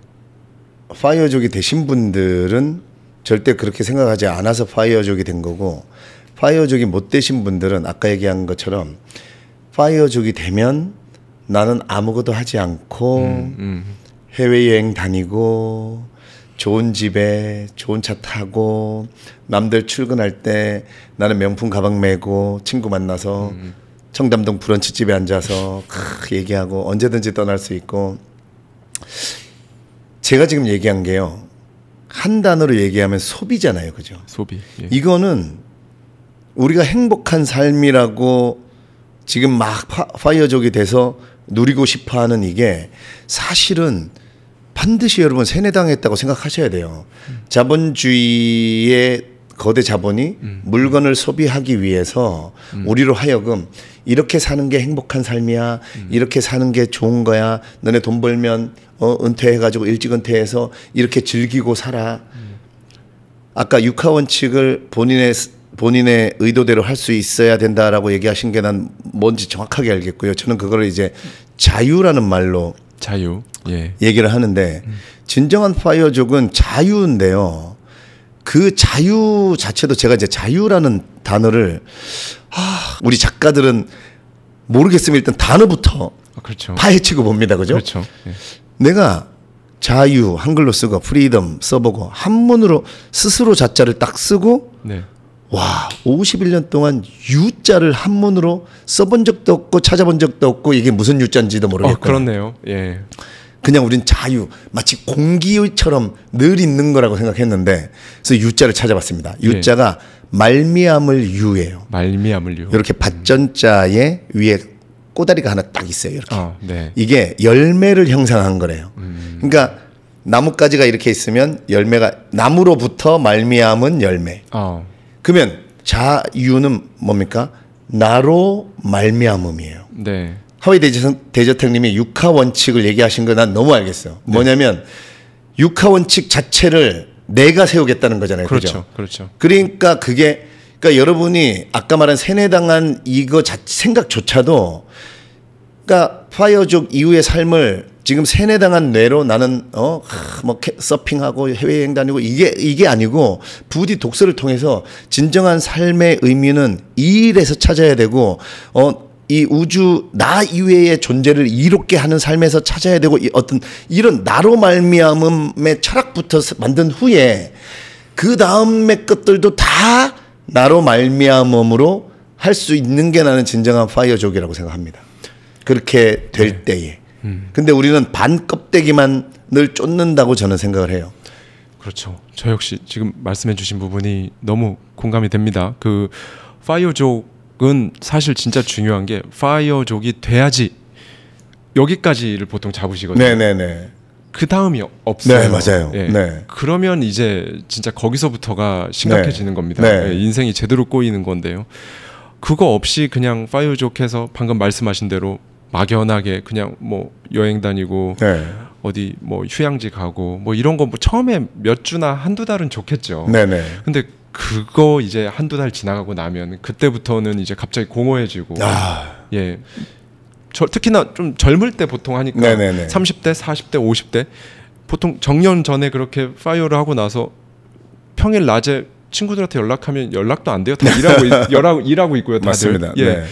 파이어족이 되신 분들은 절대 그렇게 생각하지 않아서 파이어족이 된 거고, 파이어족이 못 되신 분들은 아까 얘기한 것처럼 파이어족이 되면 나는 아무것도 하지 않고 해외여행 다니고 좋은 집에 좋은 차 타고 남들 출근할 때 나는 명품 가방 메고 친구 만나서 청담동 브런치집에 앉아서 얘기하고 언제든지 떠날 수 있고. 제가 지금 얘기한 게요, 한 단어로 얘기하면 소비잖아요, 그죠? 소비. 예. 이거는 우리가 행복한 삶이라고 지금 막 파이어족이 돼서 누리고 싶어하는 이게 사실은 반드시 여러분 세뇌당했다고 생각하셔야 돼요. 자본주의의 거대 자본이 물건을 소비하기 위해서 우리로 하여금 이렇게 사는 게 행복한 삶이야, 이렇게 사는 게 좋은 거야, 너네 돈 벌면 은퇴해가지고 일찍 은퇴해서 이렇게 즐기고 살아. 아까 육하 원칙을 본인의 의도대로 할 수 있어야 된다라고 얘기하신 게 난 뭔지 정확하게 알겠고요. 저는 그거를 이제 자유라는 말로 자유. 예. 얘기를 하는데, 진정한 파이어족은 자유인데요. 그 자유 자체도 제가 이제 자유라는 단어를 우리 작가들은 모르겠으면 일단 단어부터 그렇죠. 파헤치고 봅니다. 그죠? 그렇죠. 예. 내가 자유 한글로 쓰고 프리덤 써보고 한문으로 스스로 자자를 딱 쓰고 네. 와, 51년 동안 유자를 한문으로 써본 적도 없고 찾아본 적도 없고 이게 무슨 유자인지도 모르겠고. 그렇네요. 예. 그냥 우린 자유, 마치 공기처럼 늘 있는 거라고 생각했는데, 그래서 유자를 찾아봤습니다. 유자가 말미암을 유예요. 말미암을 유. 이렇게 밭전자에 위에 꼬다리가 하나 딱 있어요. 이렇게. 네. 이게 열매를 형성한 거래요. 그러니까 나뭇가지가 이렇게 있으면 열매가, 나무로부터 말미암은 열매. 그러면 자유는 뭡니까? 나로 말미암음이에요. 네. 하와이 대저택님이 육하 원칙을 얘기하신 거 난 너무 알겠어요. 네. 뭐냐면 육하 원칙 자체를 내가 세우겠다는 거잖아요. 그렇죠. 그죠? 그렇죠. 그러니까 그러니까 여러분이 아까 말한 세뇌당한 이거 생각조차도, 그러니까 파이어족 이후의 삶을 지금 세뇌당한 뇌로 나는 뭐 서핑하고 해외여행 다니고 이게 아니고, 부디 독서를 통해서 진정한 삶의 의미는 이 일에서 찾아야 되고, 이 우주 나 이외의 존재를 이롭게 하는 삶에서 찾아야 되고, 어떤 이런 나로 말미암음의 철학부터 만든 후에 그 다음의 것들도 다 나로 말미암음으로 할 수 있는 게 나는 진정한 파이어족이라고 생각합니다. 그렇게 될 때에. 근데 우리는 반 껍데기만 늘 쫓는다고 저는 생각을 해요. 그렇죠. 저 역시 지금 말씀해 주신 부분이 너무 공감이 됩니다. 그 파이어족은 사실 진짜 중요한 게, 파이어족이 돼야지 여기까지를 보통 잡으시거든요. 네네네. 그 다음이 없어요. 네, 맞아요. 예. 네. 그러면 이제 진짜 거기서부터가 심각해지는 겁니다. 네. 예, 인생이 제대로 꼬이는 건데요. 그거 없이 그냥 파이어족해서 방금 말씀하신 대로 막연하게 그냥 뭐 여행 다니고 네. 어디 뭐 휴양지 가고 뭐 이런 거 뭐 처음에 몇 주나 한두 달은 좋겠죠. 네네. 근데 그거 이제 한두 달 지나가고 나면 그때부터는 이제 갑자기 공허해지고, 예. 특히나 좀 젊을 때 보통 하니까, 네네네. 30대, 40대, 50대 보통 정년 전에 그렇게 파이어를 하고 나서 평일 낮에 친구들한테 연락하면 연락도 안 돼요. 다 일하고 있고요. 다들. 맞습니다. 예. 네.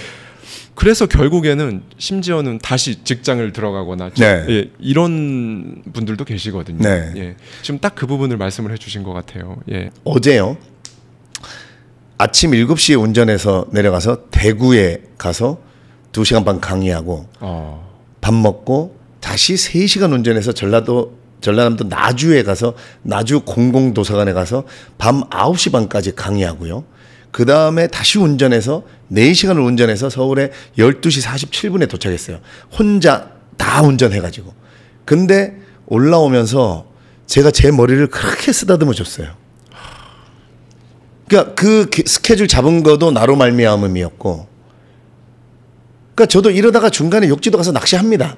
그래서 결국에는 심지어는 다시 직장을 들어가거나 네. 예, 이런 분들도 계시거든요. 네. 예. 지금 딱 그 부분을 말씀을 해주신 것 같아요. 예. 어제요. 아침 7시에 운전해서 내려가서 대구에 가서 2시간 반 강의하고 밥 먹고 다시 3시간 운전해서 전라남도 나주에 가서 나주 공공도서관에 가서 밤 9시 반까지 강의하고요. 그 다음에 다시 운전해서 4시간을 운전해서 서울에 12시 47분에 도착했어요. 혼자 다 운전해가지고. 근데 올라오면서 제가 제 머리를 그렇게 쓰다듬어 줬어요. 그러니까 그 스케줄 잡은 것도 나로 말미암음이었고. 그러니까 저도 이러다가 중간에 욕지도 가서 낚시합니다.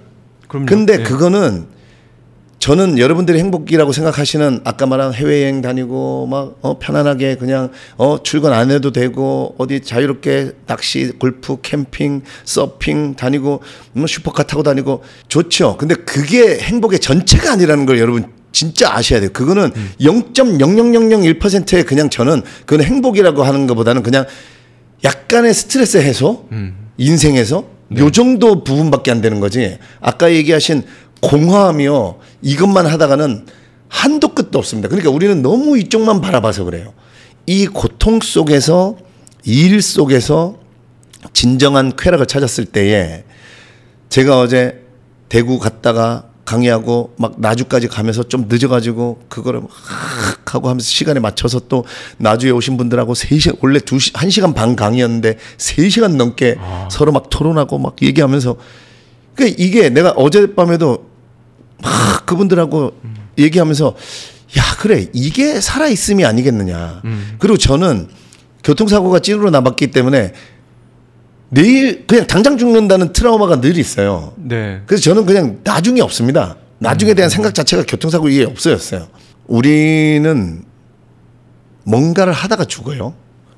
그럼요. 근데 예. 그거는 저는 여러분들이 행복이라고 생각하시는 아까 말한 해외여행 다니고 막 편안하게 그냥 출근 안 해도 되고 어디 자유롭게 낚시, 골프, 캠핑, 서핑 다니고 슈퍼카 타고 다니고 좋죠. 근데 그게 행복의 전체가 아니라는 걸 여러분 진짜 아셔야 돼요. 그거는 0.00001%의 그냥 저는 그건 행복이라고 하는 것보다는 그냥 약간의 스트레스 해소 인생에서 네. 요 정도 부분밖에 안 되는 거지. 아까 얘기하신 공허하며 이것만 하다가는 한도 끝도 없습니다. 그러니까 우리는 너무 이쪽만 바라봐서 그래요. 이 고통 속에서 일 속에서 진정한 쾌락을 찾았을 때에 제가 어제 대구 갔다가 강의하고 막 나주까지 가면서 좀 늦어가지고 그거를 막 하고 하면서 시간에 맞춰서 또 나주에 오신 분들하고 3시간 원래 1시간 반 강의였는데 3시간 넘게 서로 막 토론하고 막 얘기하면서 그러니까 이게 내가 어젯밤에도 막 그분들하고 얘기하면서 야 그래 이게 살아있음이 아니겠느냐. 그리고 저는 교통사고가 찐으로 남았기 때문에 내일 그냥 당장 죽는다는 트라우마가 늘 있어요. 네. 그래서 저는 그냥 나중이 없습니다. 나중에 대한 생각 자체가 교통사고 이게 없어졌어요. 우리는 뭔가를 하다가 죽어요.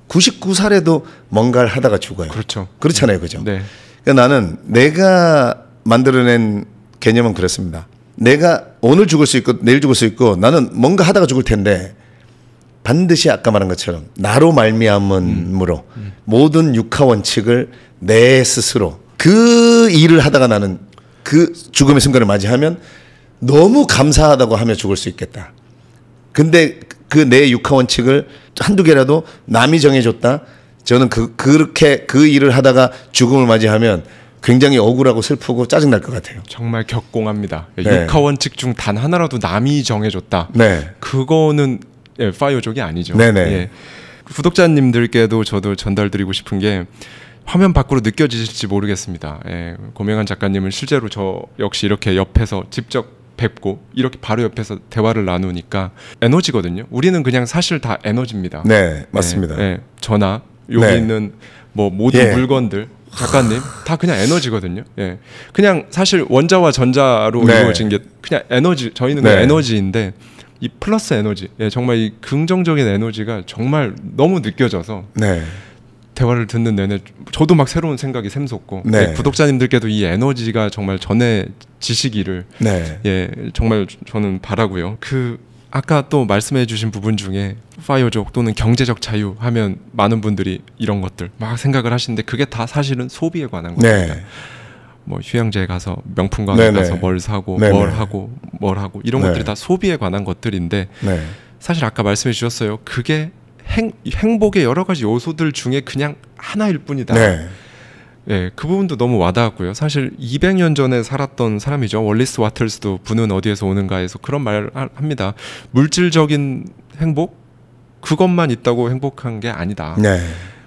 99살에도 뭔가를 하다가 죽어요. 그렇죠. 그렇잖아요. 그죠? 네. 그러니까 나는 내가 만들어낸 개념은 그렇습니다. 내가 오늘 죽을 수 있고 내일 죽을 수 있고 나는 뭔가 하다가 죽을 텐데 반드시 아까 말한 것처럼 나로 말미암음으로 모든 육하 원칙을 내 스스로 그 일을 하다가 나는 그 죽음의 순간을 맞이하면 너무 감사하다고 하며 죽을 수 있겠다. 근데 그 내 육하 원칙을 한두 개라도 남이 정해줬다. 저는 그렇게 그 일을 하다가 죽음을 맞이하면 굉장히 억울하고 슬프고 짜증날 것 같아요. 정말 격공합니다. 네. 육하 원칙 중 단 하나라도 남이 정해줬다. 네. 그거는 예, 파이어족이 아니죠. 네네. 예. 구독자님들께도 저도 전달드리고 싶은 게 화면 밖으로 느껴지실지 모르겠습니다. 예. 고명한 작가님은 실제로 저 역시 이렇게 옆에서 직접 뵙고 이렇게 바로 옆에서 대화를 나누니까 에너지거든요. 우리는 그냥 사실 다 에너지입니다. 네, 맞습니다. 예. 예. 저나 여기 네. 있는 뭐 모든 예. 물건들 작가님 다 그냥 에너지거든요. 예, 그냥 사실 원자와 전자로 네. 이루어진 게 그냥 에너지. 저희는 네. 에너지인데 이 플러스 에너지, 예, 정말 이 긍정적인 에너지가 정말 너무 느껴져서 네. 대화를 듣는 내내 저도 막 새로운 생각이 샘솟고 네. 예, 구독자님들께도 이 에너지가 정말 전해지시기를 네. 예, 정말 저는 바라고요. 그 아까 또 말씀해주신 부분 중에 파이어족 또는 경제적 자유 하면 많은 분들이 이런 것들 막 생각을 하시는데 그게 다 사실은 소비에 관한 겁니다. 네. 뭐 휴양지에 가서 명품관에 네네. 가서 뭘 사고 네네. 뭘 하고 이런 네. 것들이 다 소비에 관한 것들인데 네. 사실 아까 말씀해 주셨어요. 그게 행복의 여러 가지 요소들 중에 그냥 하나일 뿐이다. 네. 예, 그 부분도 너무 와닿았고요. 사실 200년 전에 살았던 사람이죠. 월리스 와틀스도 부는 어디에서 오는가에서 그런 말을 합니다. 물질적인 행복 그것만 있다고 행복한 게 아니다. 네.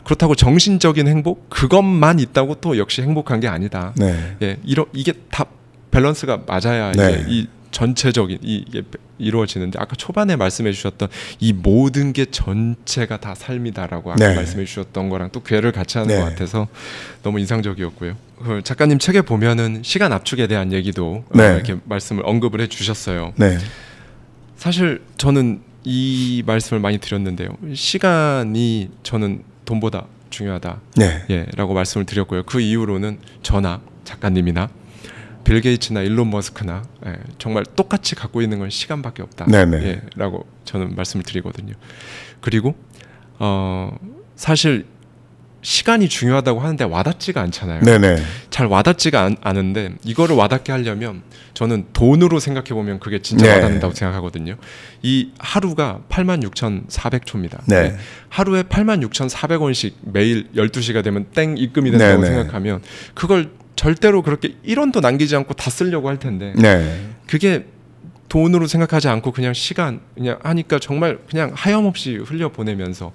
그렇다고 정신적인 행복 그것만 있다고 또 역시 행복한 게 아니다. 네. 예, 이게 다 밸런스가 맞아야 네. 이제 이 전체적인 이게 이루어지는데 아까 초반에 말씀해 주셨던 이 모든 게 전체가 다 삶이다라고 아까 네. 말씀해 주셨던 거랑 또 괴를 같이 하는 네. 것 같아서 너무 인상적이었고요. 그 작가님 책에 보면은 시간 압축에 대한 얘기도 네. 이렇게 말씀을 언급을 해 주셨어요. 네. 사실 저는 이 말씀을 많이 드렸는데요. 시간이 저는 돈보다 중요하다. 네. 예, 라고 말씀을 드렸고요. 그 이후로는 저나 작가님이나 빌 게이츠나 일론 머스크나 예, 정말 똑같이 갖고 있는 건 시간밖에 없다. 네네. 예, 라고 저는 말씀을 드리거든요. 그리고 사실 시간이 중요하다고 하는데 와닿지가 않잖아요. 네네. 잘 와닿지가 않은데 이거를 와닿게 하려면 저는 돈으로 생각해 보면 그게 진짜 네. 와닿는다고 생각하거든요. 이 하루가 86,400초입니다. 네. 하루에 86,400원씩 매일 12시가 되면 땡 입금이 된다고 네네. 생각하면 그걸 절대로 그렇게 1원도 남기지 않고 다 쓰려고 할 텐데 네. 그게 돈으로 생각하지 않고 그냥 시간 그냥 하니까 정말 그냥 하염없이 흘려보내면서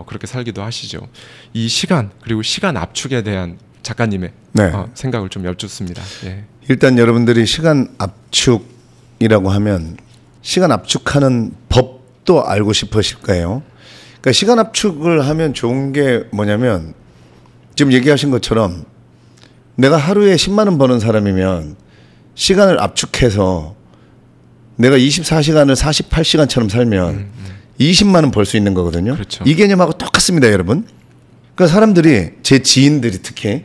그렇게 살기도 하시죠. 이 시간 그리고 시간 압축에 대한 작가님의 네. 생각을 좀 여쭙습니다. 예. 일단 여러분들이 시간 압축이라고 하면 시간 압축하는 법도 알고 싶으실 거예요. 그러니까 시간 압축을 하면 좋은 게 뭐냐면 지금 얘기하신 것처럼 내가 하루에 10만 원 버는 사람이면 시간을 압축해서 내가 24시간을 48시간처럼 살면 20만 원 벌 수 있는 거거든요. 그렇죠. 이 개념하고 똑같습니다, 여러분. 그러니까 사람들이 제 지인들이 특히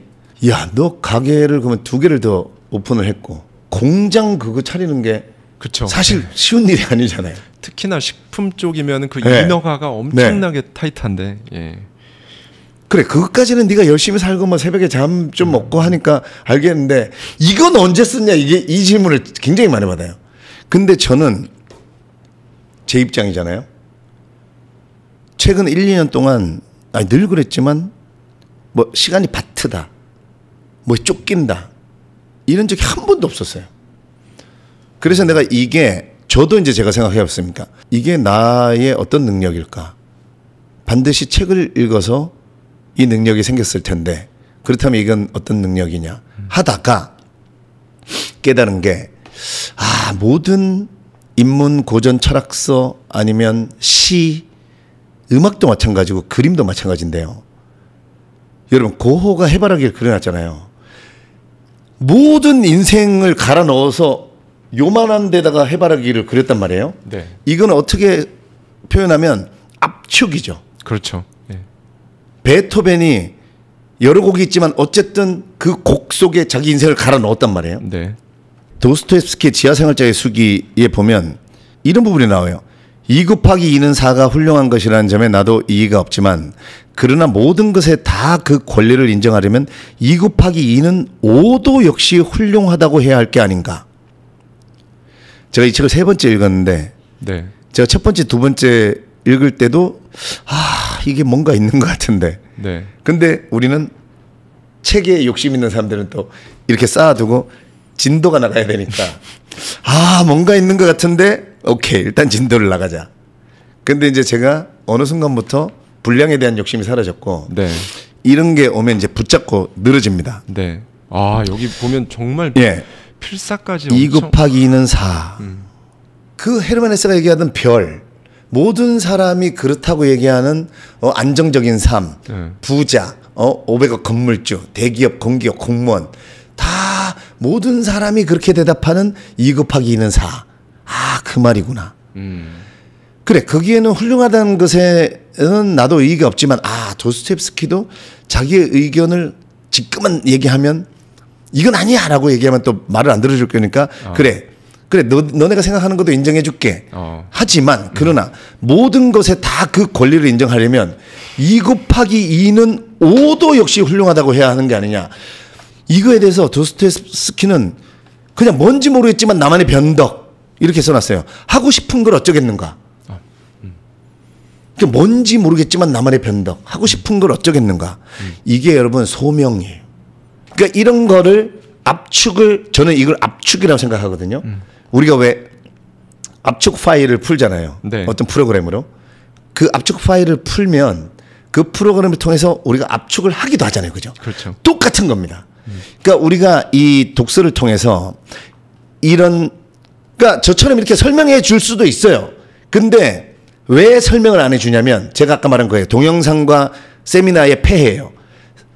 야, 너 가게를 그러면 2개를 더 오픈을 했고 공장 그거 차리는 게 그쵸. 사실 쉬운 일이 아니잖아요. 특히나 식품 쪽이면 그 네. 인허가가 엄청나게 타이트한데. 예. 그래, 그것까지는 네가 열심히 살고 뭐 새벽에 잠 좀 먹고 하니까 알겠는데 이건 언제 썼냐 이 질문을 굉장히 많이 받아요. 근데 저는 제 입장이잖아요. 최근 1, 2년 동안 늘 그랬지만 뭐 시간이 바트다, 뭐 쫓긴다 이런 적이 한 번도 없었어요. 그래서 내가 이게 저도 이제 제가 생각해봤습니까? 이게 나의 어떤 능력일까? 반드시 책을 읽어서 이 능력이 생겼을 텐데 그렇다면 이건 어떤 능력이냐 하다가 깨달은 게 모든 인문 고전 철학서 아니면 시, 음악도 마찬가지고 그림도 마찬가지인데요. 여러분 고호가 해바라기를 그려놨잖아요. 모든 인생을 갈아 넣어서 요만한 데다가 해바라기를 그렸단 말이에요. 네. 이건 어떻게 표현하면 압축이죠. 그렇죠. 예. 베토벤이 여러 곡이 있지만 어쨌든 그 곡 속에 자기 인생을 갈아 넣었단 말이에요. 네. 도스토옙스키의 지하생활자의 수기에 보면 이런 부분이 나와요. 2 곱하기 2는 4가 훌륭한 것이라는 점에 나도 이의가 없지만 그러나 모든 것에 다 그 권리를 인정하려면 2 곱하기 2는 5도 역시 훌륭하다고 해야 할 게 아닌가. 제가 이 책을 3번째 읽었는데 네. 제가 첫 번째, 두 번째 읽을 때도 이게 뭔가 있는 것 같은데. 네. 근데 우리는 책에 욕심 있는 사람들은 또 이렇게 쌓아두고 진도가 나가야 되니까 뭔가 있는 것 같은데 오케이 일단 진도를 나가자. 근데 이제 제가 어느 순간부터 분량에 대한 욕심이 사라졌고 네. 이런 게 오면 이제 붙잡고 늘어집니다. 네. 여기 보면 정말 필사까지 2 곱하기 2는 4. 그 헤르만 헤세가 얘기하던 별, 모든 사람이 그렇다고 얘기하는 안정적인 삶, 부자, 500억 건물주, 대기업, 공기업, 공무원 다 모든 사람이 그렇게 대답하는 2 곱하기 2는 4. 그 말이구나. 그래, 거기에는 훌륭하다는 것에는 나도 의의가 없지만 도스토옙스키도 자기의 의견을 지금은 얘기하면 이건 아니야 라고 얘기하면 또 말을 안 들어줄 거니까 그래 너네가 생각하는 것도 인정해 줄게. 하지만 그러나 모든 것에 다 그 권리를 인정하려면 2 곱하기 2는 5도 역시 훌륭하다고 해야 하는 게 아니냐. 이거에 대해서 도스토옙스키는 그냥 뭔지 모르겠지만 나만의 변덕 이렇게 써놨어요. 하고 싶은 걸 어쩌겠는가. 뭔지 모르겠지만 나만의 변덕. 하고 싶은 걸 어쩌겠는가. 이게 여러분 소명이에요. 그러니까 이런 거를 압축을 저는 이걸 압축이라고 생각하거든요. 우리가 왜 압축 파일을 풀잖아요. 네. 어떤 프로그램으로. 그 압축 파일을 풀면 그 프로그램을 통해서 우리가 압축을 하기도 하잖아요. 그죠? 그렇죠. 똑같은 겁니다. 그러니까 우리가 이 독서를 통해서 그러니까 저처럼 이렇게 설명해 줄 수도 있어요. 근데 왜 설명을 안 해주냐면 제가 아까 말한 거예요. 동영상과 세미나의 폐해예요.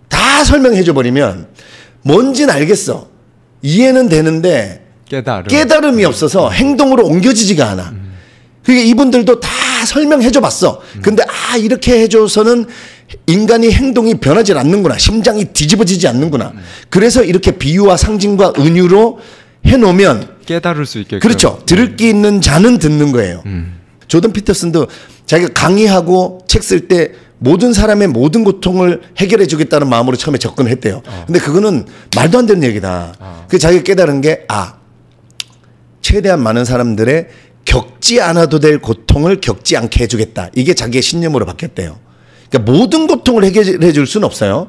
다 설명해 줘 버리면 뭔지는 알겠어. 이해는 되는데 깨달음이 없어서 행동으로 옮겨지지가 않아. 그러니까 이분들도 다 설명해 줘 봤어. 근데 이렇게 해줘서는 인간이 행동이 변하지 않는구나. 심장이 뒤집어지지 않는구나. 그래서 이렇게 비유와 상징과 은유로 해놓으면 깨달을 수 있게. 그렇죠. 들을 게 있는 자는 듣는 거예요. 조던 피터슨도 자기가 강의하고 책 쓸 때 모든 사람의 모든 고통을 해결해 주겠다는 마음으로 처음에 접근했대요. 근데 그거는 말도 안 되는 얘기다. 그 자기가 깨달은 게 최대한 많은 사람들의 겪지 않아도 될 고통을 겪지 않게 해주겠다. 이게 자기의 신념으로 바뀌었대요. 그러니까 모든 고통을 해결해 줄 수는 없어요.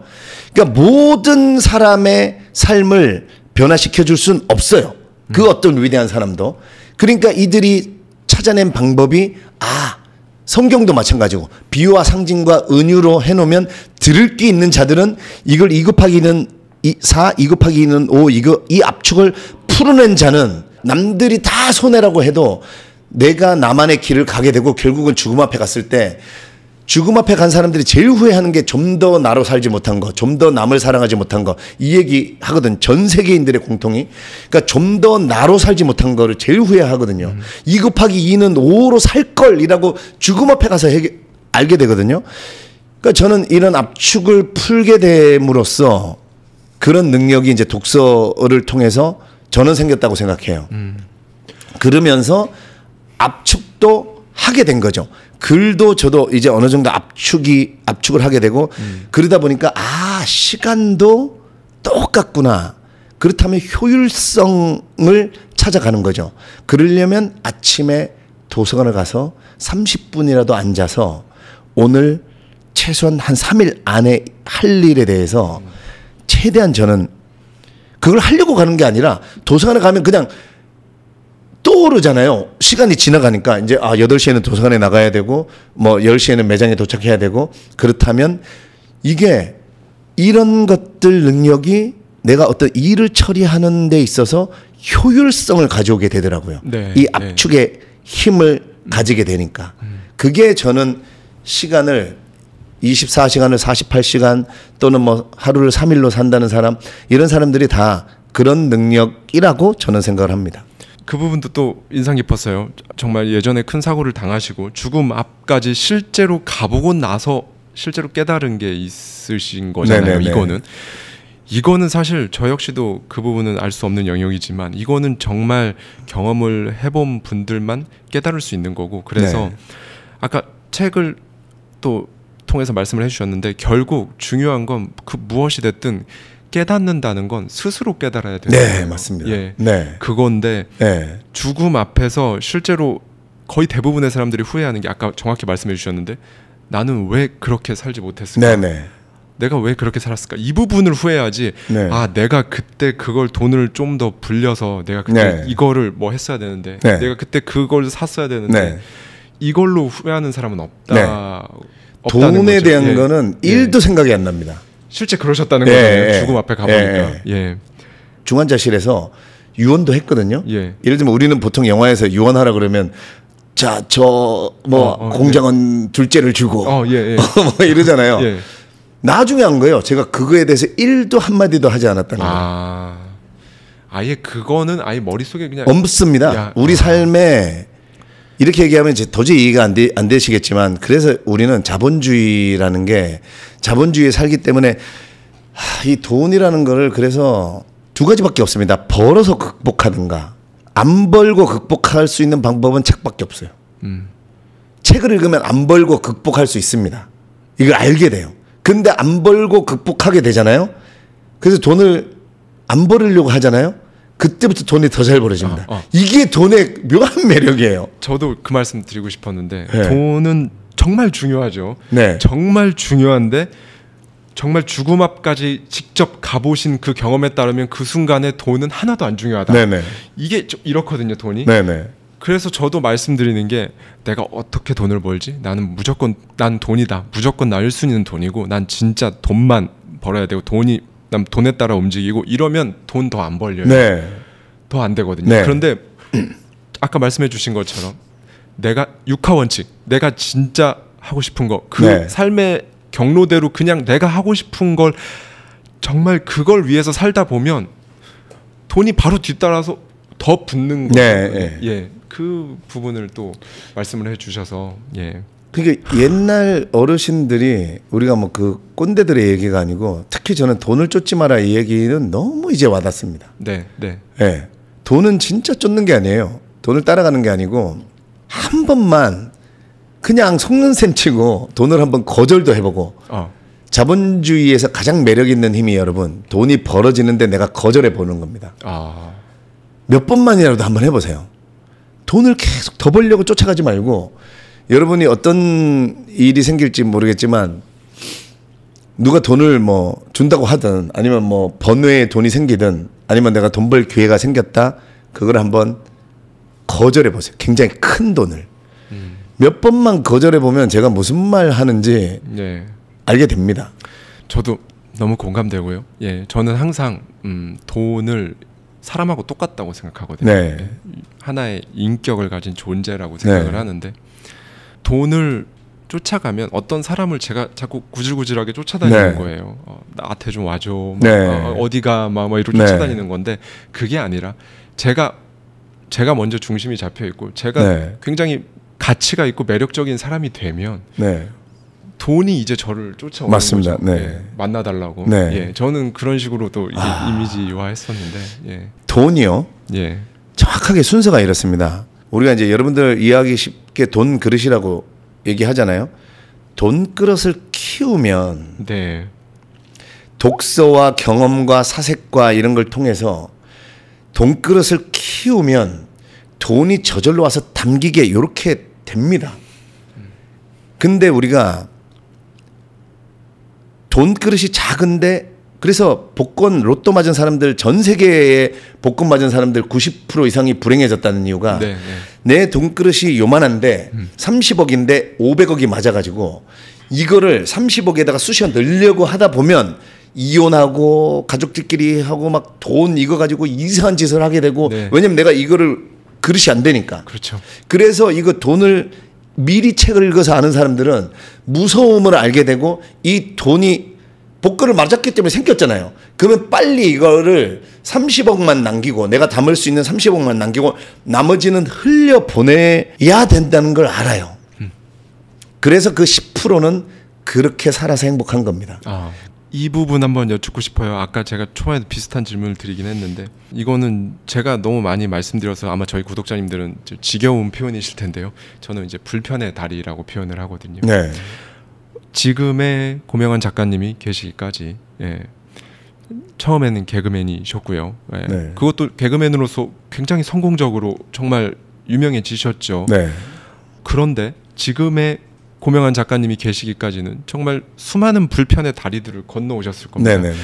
그러니까 모든 사람의 삶을 변화시켜 줄 수는 없어요. 그 어떤 위대한 사람도. 그러니까 이들이 찾아낸 방법이 성경도 마찬가지고 비유와 상징과 은유로 해놓으면 들을 게 있는 자들은 이걸 2 곱하기 2는 4, 2 곱하기 2는 5 이 압축을 풀어낸 자는 남들이 다 손해라고 해도 내가 나만의 길을 가게 되고 결국은 죽음 앞에 갔을 때 죽음 앞에 간 사람들이 제일 후회하는 게 좀 더 나로 살지 못한 거, 좀 더 남을 사랑하지 못한 거, 이 얘기 하거든. 전 세계인들의 공통이. 그러니까 좀 더 나로 살지 못한 거를 제일 후회하거든요. 2 곱하기 2는 5로 살 걸이라고 죽음 앞에 가서 알게 되거든요. 그러니까 저는 이런 압축을 풀게 됨으로써 그런 능력이 이제 독서를 통해서 저는 생겼다고 생각해요. 그러면서 압축도 하게 된 거죠. 글도 저도 이제 어느 정도 압축을 하게 되고 그러다 보니까 시간도 똑같구나. 그렇다면 효율성을 찾아가는 거죠. 그러려면 아침에 도서관을 가서 30분이라도 앉아서 오늘 최소한 한 3일 안에 할 일에 대해서 최대한 저는 그걸 하려고 가는 게 아니라 도서관에 가면 그냥 떠오르잖아요. 시간이 지나가니까 이제 8시에는 도서관에 나가야 되고 뭐 10시에는 매장에 도착해야 되고 그렇다면 이게 이런 것들 능력이 내가 어떤 일을 처리하는 데 있어서 효율성을 가져오게 되더라고요. 네, 이 압축의 힘을 가지게 되니까. 그게 저는 시간을 24시간을 48시간 또는 뭐 하루를 3일로 산다는 사람 이런 사람들이 다 그런 능력이라고 저는 생각을 합니다. 그 부분도 또 인상 깊었어요. 정말 예전에 큰 사고를 당하시고 죽음 앞까지 실제로 가보고 나서 실제로 깨달은 게 있으신 거잖아요. 네네네. 이거는 사실 저 역시도 그 부분은 알 수 없는 영역이지만 이거는 정말 경험을 해본 분들만 깨달을 수 있는 거고 그래서 아까 책을 또 통해서 말씀을 해주셨는데 결국 중요한 건 그 무엇이 됐든 깨닫는다는 건 스스로 깨달아야 되는 거예요. 네, 맞습니다. 예, 네. 그건데 죽음 앞에서 실제로 거의 대부분의 사람들이 후회하는 게 아까 정확히 말씀해 주셨는데 나는 왜 그렇게 살지 못했을까? 네네. 내가 왜 그렇게 살았을까? 이 부분을 후회하지. 내가 그때 그걸 돈을 좀 더 불려서 내가 그때 이거를 뭐 했어야 되는데 내가 그때 그걸 샀어야 되는데 이걸로 후회하는 사람은 없다. 돈에 거죠. 대한 거는 1도 생각이 안 납니다. 실제 그러셨다는 거예요. 죽음 앞에 가보니까. 중환자실에서 유언도 했거든요. 예를 들면 우리는 보통 영화에서 유언하라 그러면 자, 저 뭐 공장은 둘째를 주고 뭐 이러잖아요. 나중에 한 거예요. 제가 그거에 대해서 1도 한마디도 하지 않았다는 거예요. 아예 그거는 아예 머릿속에 그냥 없습니다. 우리 삶에 이렇게 얘기하면 이제 도저히 이해가 안 되시겠지만 그래서 우리는 자본주의라는 게 자본주의에 살기 때문에 이 돈이라는 거를 그래서 2가지밖에 없습니다. 벌어서 극복하든가 안 벌고 극복할 수 있는 방법은 책밖에 없어요. 책을 읽으면 안 벌고 극복할 수 있습니다. 이걸 알게 돼요. 근데 안 벌고 극복하게 되잖아요. 그래서 돈을 안 벌으려고 하잖아요. 그때부터 돈이 더 잘 벌어집니다. 이게 돈의 묘한 매력이에요. 저도 그 말씀 드리고 싶었는데 돈은 정말 중요하죠. 정말 중요한데 정말 죽음 앞까지 직접 가보신 그 경험에 따르면 그 순간에 돈은 하나도 안 중요하다. 이게 좀 이렇거든요. 돈이. 그래서 저도 말씀드리는 게 내가 어떻게 돈을 벌지? 나는 무조건 난 돈이다. 무조건 나 1순위는 돈이고 난 진짜 돈만 벌어야 되고 난 돈에 따라 움직이고 이러면 돈 더 안 벌려요. 더 안 되거든요. 그런데 아까 말씀해 주신 것처럼 내가 육하원칙 내가 진짜 하고 싶은 거 그 삶의 경로대로 그냥 내가 하고 싶은 걸 정말 그걸 위해서 살다 보면 돈이 바로 뒤따라서 더 붙는 거예요. 그 부분을 또 말씀을 해주셔서 그러니까 옛날 어르신들이 우리가 뭐 그 꼰대들의 얘기가 아니고 특히 저는 돈을 쫓지 마라 이 얘기는 너무 이제 와닿습니다. 돈은 진짜 쫓는 게 아니에요. 돈을 따라가는 게 아니고 한 번만 그냥 속는 셈 치고 돈을 한번 거절도 해보고 자본주의에서 가장 매력 있는 힘이 여러분 돈이 벌어지는데 내가 거절해 보는 겁니다. 몇 번만이라도 한번 해보세요. 돈을 계속 더 벌려고 쫓아가지 말고 여러분이 어떤 일이 생길지 모르겠지만 누가 돈을 뭐 준다고 하든 아니면 뭐 번외에 돈이 생기든 아니면 내가 돈 벌 기회가 생겼다 그걸 한번 거절해 보세요. 굉장히 큰 돈을 몇 번만 거절해 보면 제가 무슨 말 하는지 네. 알게 됩니다. 저도 너무 공감되고요. 예, 저는 항상 돈을 사람하고 똑같다고 생각하거든요. 네. 하나의 인격을 가진 존재라고 생각을 네. 하는데 돈을 쫓아가면 어떤 사람을 제가 자꾸 구질구질하게 쫓아다니는 네. 거예요. 나한테 좀 와줘. 네. 어디가 막 이렇게 쫓아다니는 건데 그게 아니라 제가 먼저 중심이 잡혀 있고 제가 네. 굉장히 가치가 있고 매력적인 사람이 되면 네. 돈이 이제 저를 쫓아오는 맞습니다. 거죠. 네. 예, 만나달라고. 네. 예, 저는 그런 식으로 또 이미지화했었는데 예. 돈이요. 예. 정확하게 순서가 이렇습니다. 우리가 이제 여러분들 이해하기 쉽게 돈 그릇이라고 얘기하잖아요. 돈 그릇을 키우면 네. 독서와 경험과 사색과 이런 걸 통해서 돈 그릇을 키우면 돈이 저절로 와서 담기게 이렇게 됩니다. 근데 우리가 돈 그릇이 작은데 그래서 복권 로또 맞은 사람들 전 세계에 복권 맞은 사람들 90% 이상이 불행해졌다는 이유가 네, 네. 내 돈 그릇이 요만한데 30억인데 500억이 맞아가지고 이거를 30억에다가 쑤셔 넣으려고 하다 보면 이혼하고 가족들끼리 하고 막 돈 이거 가지고 이상한 짓을 하게 되고 네. 왜냐면 내가 이거를 그릇이 안 되니까. 그렇죠. 그래서 이거 돈을 미리 책을 읽어서 아는 사람들은 무서움을 알게 되고 이 돈이 복권을 맞았기 때문에 생겼잖아요. 그러면 빨리 이거를 30억만 남기고 내가 담을 수 있는 30억만 남기고 나머지는 흘려보내야 된다는 걸 알아요. 그래서 그 10%는 그렇게 살아서 행복한 겁니다. 이 부분 한번 여쭙고 싶어요. 아까 제가 초반에 비슷한 질문을 드리긴 했는데 이거는 제가 너무 많이 말씀드려서 아마 저희 구독자님들은 지겨운 표현이실 텐데요. 저는 이제 불편의 다리라고 표현을 하거든요. 네. 지금의 고명환 작가님이 계시기까지 예. 처음에는 개그맨이셨고요. 예. 네. 그것도 개그맨으로서 굉장히 성공적으로 정말 유명해지셨죠. 네. 그런데 지금의 고명환 작가님이 계시기까지는 정말 수많은 불편의 다리들을 건너오셨을 겁니다. 네네.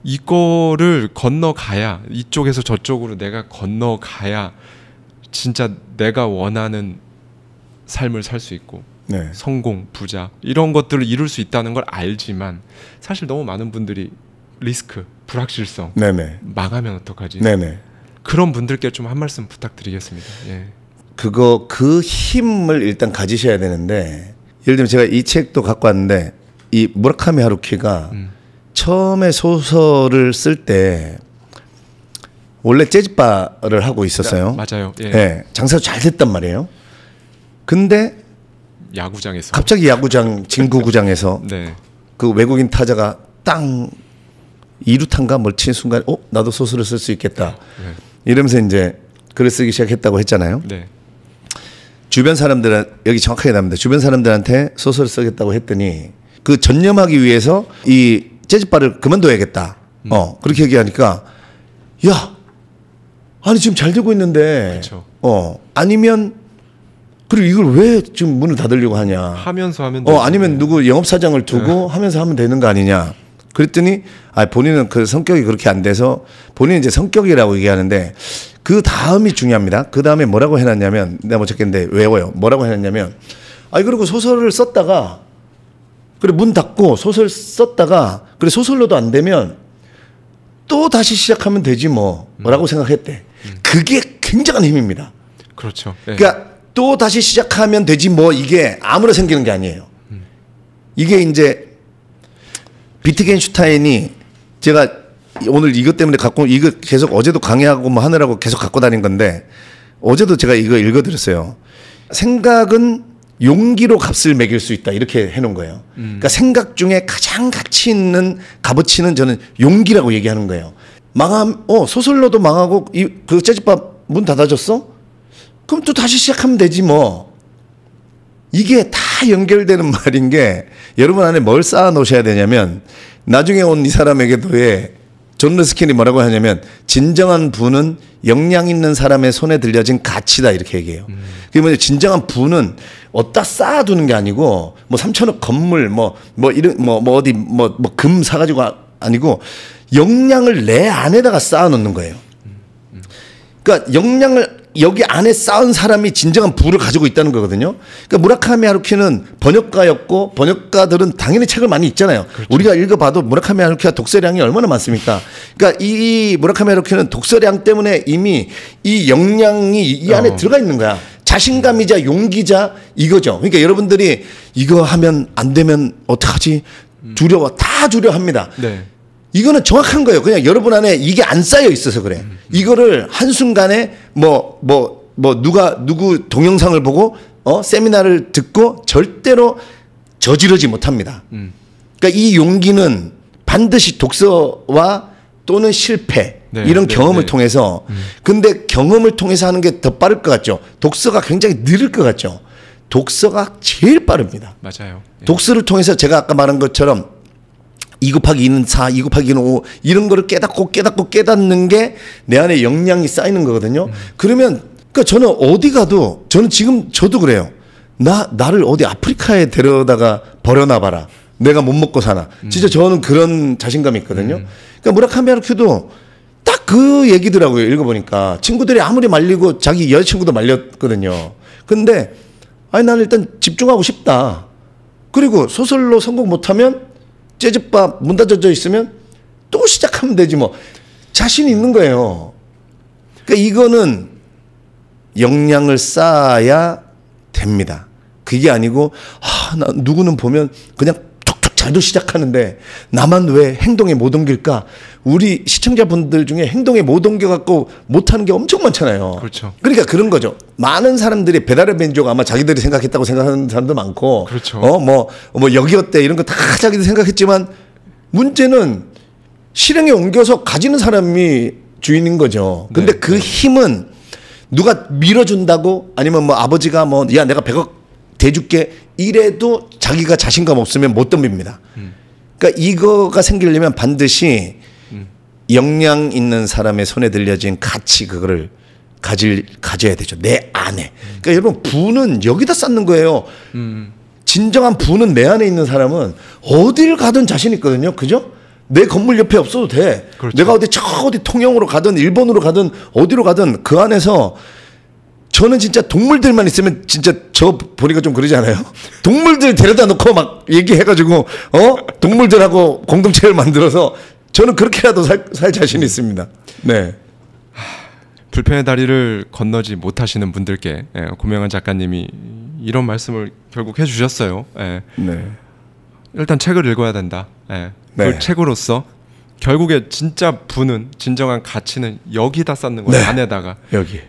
이거를 건너가야 이쪽에서 저쪽으로 내가 건너가야 진짜 내가 원하는 삶을 살 수 있고 네. 성공, 부자 이런 것들을 이룰 수 있다는 걸 알지만 사실 너무 많은 분들이 리스크, 불확실성 네네. 망하면 어떡하지? 네네. 그런 분들께 좀 한 말씀 부탁드리겠습니다. 예. 그 힘을 일단 가지셔야 되는데 예를 들면 제가 이 책도 갖고 왔는데 이 무라카미 하루키가 처음에 소설을 쓸 때 원래 재즈바를 하고 있었어요. 맞아요. 예. 네, 장사도 잘 됐단 말이에요. 근데 야구장에서 갑자기 야구장 진구구장에서 네. 그 외국인 타자가 땅 2루탄가 뭘 친 순간 나도 소설을 쓸 수 있겠다. 네. 이러면서 이제 글을 쓰기 시작했다고 했잖아요. 네. 주변 사람들은 여기 정확하게 나옵니다. 주변 사람들한테 소설을 쓰겠다고 했더니 그 전념하기 위해서 이 재즈바를 그만둬야겠다. 그렇게 얘기하니까 야 아니 지금 잘 되고 있는데 그렇죠. 아니면 그리고 이걸 왜 지금 문을 닫으려고 하냐. 하면서 하면 아니면 누구 영업사장을 두고 하면서 하면 되는 거 아니냐. 그랬더니 본인은 그 성격이 그렇게 안 돼서 본인은 이제 성격이라고 얘기하는데 그 다음이 중요합니다. 그 다음에 뭐라고 해놨냐면 내가 못 찾겠는데 외워요. 뭐라고 해놨냐면 그리고 소설을 썼다가 그래 문 닫고 소설 썼다가 그래 소설로도 안 되면 또 다시 시작하면 되지 뭐라고 생각했대. 그게 굉장한 힘입니다. 그렇죠. 네. 그러니까 또 다시 시작하면 되지 이게 아무나 생기는 게 아니에요. 이게 이제 비트겐슈타인이 제가 오늘 이것 때문에 이거 계속 어제도 강의하고 하느라고 계속 갖고 다닌 건데 어제도 제가 이거 읽어드렸어요. 생각은 용기로 값을 매길 수 있다 이렇게 해놓은 거예요. 그러니까 생각 중에 가장 가치 있는 값어치는 저는 용기라고 얘기하는 거예요. 소설로도 망하고 그 재즈바 문 닫아줬어? 그럼 또 다시 시작하면 되지 이게 다 연결되는 말인 게 여러분 안에 뭘 쌓아 놓으셔야 되냐면 나중에 온 이 사람에게도의 존 러스킨이 뭐라고 하냐면 진정한 부는 역량 있는 사람의 손에 들려진 가치다 이렇게 얘기해요. 그게 뭐냐 진정한 부는 어디다 쌓아두는 게 아니고 뭐 3천억 건물 뭐 이런 뭐 어디 뭐 금 사가지고 아니고 역량을 내 안에다가 쌓아놓는 거예요. 그러니까 역량을 여기 안에 쌓은 사람이 진정한 부를 가지고 있다는 거거든요. 그러니까 무라카미 하루키는 번역가였고 번역가들은 당연히 책을 많이 읽잖아요. 그렇죠. 우리가 읽어봐도 무라카미 하루키가 독서량이 얼마나 많습니까? 그러니까 이 무라카미 하루키는 독서량 때문에 이미 이 역량이 이 안에 들어가 있는 거야. 자신감이자 용기자 이거죠. 그러니까 여러분들이 이거 하면 안 되면 어떡하지? 두려워. 다 두려워합니다. 네. 이거는 정확한 거예요. 그냥 여러분 안에 이게 안 쌓여 있어서 그래. 이거를 한순간에 누구 동영상을 보고 세미나를 듣고 절대로 저지르지 못합니다. 그러니까 이 용기는 반드시 독서와 또는 실패 이런 경험을 통해서 근데 경험을 통해서 하는 게 더 빠를 것 같죠. 독서가 굉장히 느릴 것 같죠. 독서가 제일 빠릅니다. 맞아요. 독서를 통해서 제가 아까 말한 것처럼 2 곱하기 2는 4, 2 곱하기 2는 5 이런 거를 깨닫는 게 내 안에 역량이 쌓이는 거거든요. 그러면 그러니까 저는 어디 가도 저는 지금 저도 그래요. 나를 어디 아프리카에 데려다가 버려놔 봐라. 내가 못 먹고 사나. 진짜 저는 그런 자신감이 있거든요. 그러니까 무라카미 하루키도 딱 그 얘기더라고요. 읽어보니까 친구들이 아무리 말리고 자기 여자친구도 말렸거든요. 근데 아니 나는 일단 집중하고 싶다. 그리고 소설로 성공 못하면 재즈바 문 닫혀져 있으면 또 시작하면 되지 뭐. 자신이 있는 거예요. 그러니까 이거는 역량을 쌓아야 됩니다. 그게 아니고 나 누구는 보면 그냥 툭툭 잘도 시작하는데 나만 왜 행동에 못 옮길까? 우리 시청자분들 중에 행동에 못 옮겨갖고 못하는 게 엄청 많잖아요. 그렇죠. 그러니까 그런 거죠. 많은 사람들이 배달의 민족 아마 자기들이 생각했다고 생각하는 사람도 많고, 그렇죠. 뭐 여기 어때 이런 거 다 자기들이 생각했지만 문제는 실행에 옮겨서 가지는 사람이 주인인 거죠. 근데 그 힘은 누가 밀어준다고 아니면 뭐 아버지가 야 내가 100억 대줄게 이래도 자기가 자신감 없으면 못 덤빕니다. 그러니까 이거가 생기려면 반드시 역량 있는 사람의 손에 들려진 가치 그거를 가져야 되죠. 내 안에. 그러니까 여러분 부는 여기다 쌓는 거예요. 진정한 부는 내 안에 있는 사람은 어딜 가든 자신 있거든요. 그죠? 내 건물 옆에 없어도 돼. 그렇죠. 내가 어디 통영으로 가든 일본으로 가든 어디로 가든 그 안에서 저는 진짜 동물들만 있으면 진짜 저 보니까 좀 그러지 않아요? 동물들 데려다 놓고 막 얘기해가지고 동물들하고 공동체를 만들어서 저는 그렇게라도 살 자신이 있습니다. 네. 불편의 다리를 건너지 못하시는 분들께 고명환 작가님이 이런 말씀을 결국 해주셨어요. 네. 일단 책을 읽어야 된다. 그 책으로서 결국에 진짜 부는 진정한 가치는 여기다 쌓는 거예요. 안에다가. 여기.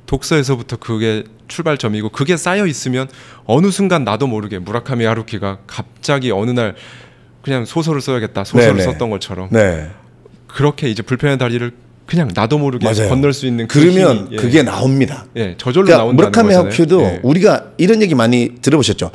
독서에서부터 그게 출발점이고 그게 쌓여 있으면 어느 순간 나도 모르게 무라카미 하루키가 갑자기 어느 날 그냥 소설을 써야겠다. 소설을 썼던 것처럼. 그렇게 이제 불편의 다리를 그냥 나도 모르게 맞아요. 건널 수 있는 그러면 그게 나옵니다. 저절로 그러니까 나온다는 무라카미 하루키도 우리가 이런 얘기 많이 들어보셨죠.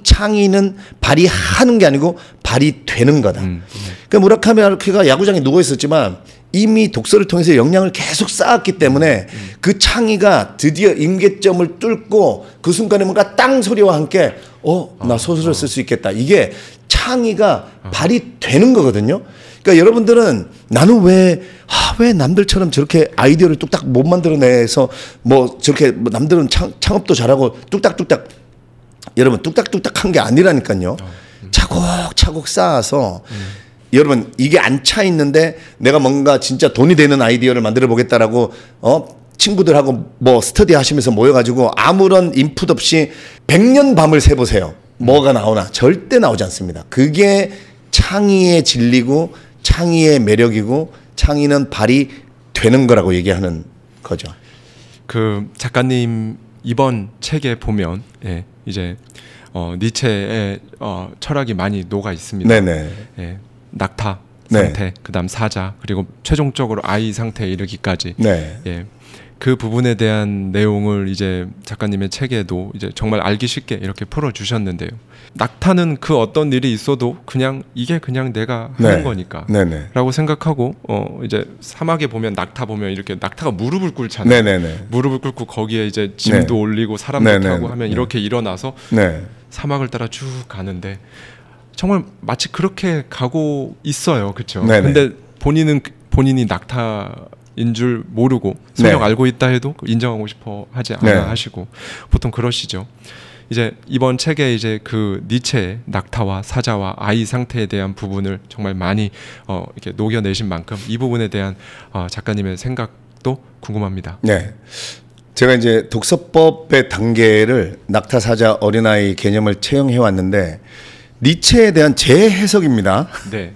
창의는 발휘하는 게 아니고 발휘되는 거다. 그러니까 무라카미 하루키가 야구장에 누워 있었지만 이미 독서를 통해서 역량을 계속 쌓았기 때문에 그 창의가 드디어 임계점을 뚫고 그 순간에 뭔가 땅 소리와 함께 나 소설을 쓸 수 있겠다. 이게 창의가 발휘되는 거거든요. 그러니까 여러분들은 나는 왜 남들처럼 저렇게 아이디어를 뚝딱 못 만들어내서 뭐 저렇게 남들은 창업도 잘하고 뚝딱뚝딱 여러분 뚝딱뚝딱 한 게 아니라니까요. 차곡차곡 쌓아서 여러분 이게 안 차 있는데 내가 뭔가 진짜 돈이 되는 아이디어를 만들어 보겠다라고 친구들하고 뭐 스터디 하시면서 모여가지고 아무런 인풋 없이 100년 밤을 새보세요. 뭐가 나오나 절대 나오지 않습니다. 그게 창의의 진리고 창의의 매력이고 창의는 발휘되는 거라고 얘기하는 거죠. 그 작가님 이번 책에 보면 이제 니체의 철학이 많이 녹아 있습니다. 네네. 낙타 상태, 그다음 사자, 그리고 최종적으로 아이 상태에 이르기까지. 그 부분에 대한 내용을 이제 작가님의 책에도 이제 정말 알기 쉽게 이렇게 풀어주셨는데요. 낙타는 그 어떤 일이 있어도 그냥 이게 그냥 내가 하는 거니까 라고 생각하고 이제 사막에 보면 낙타 보면 이렇게 낙타가 무릎을 꿇잖아요. 무릎을 꿇고 거기에 이제 짐도 올리고 사람도 타고 하면 이렇게 일어나서 사막을 따라 쭉 가는데 정말 마치 그렇게 가고 있어요. 그렇죠? 근데 본인이 낙타인 줄 모르고 설령 알고 있다 해도 인정하고 싶어 하지 않아 하시고 보통 그러시죠. 이제 이번 책에 이제 그 니체의 낙타와 사자와 아이 상태에 대한 부분을 정말 많이 이렇게 녹여내신 만큼 이 부분에 대한 작가님의 생각도 궁금합니다. 네, 제가 이제 독서법의 단계를 낙타, 사자, 어린아이 개념을 채용해 왔는데 니체에 대한 제 해석입니다. 네.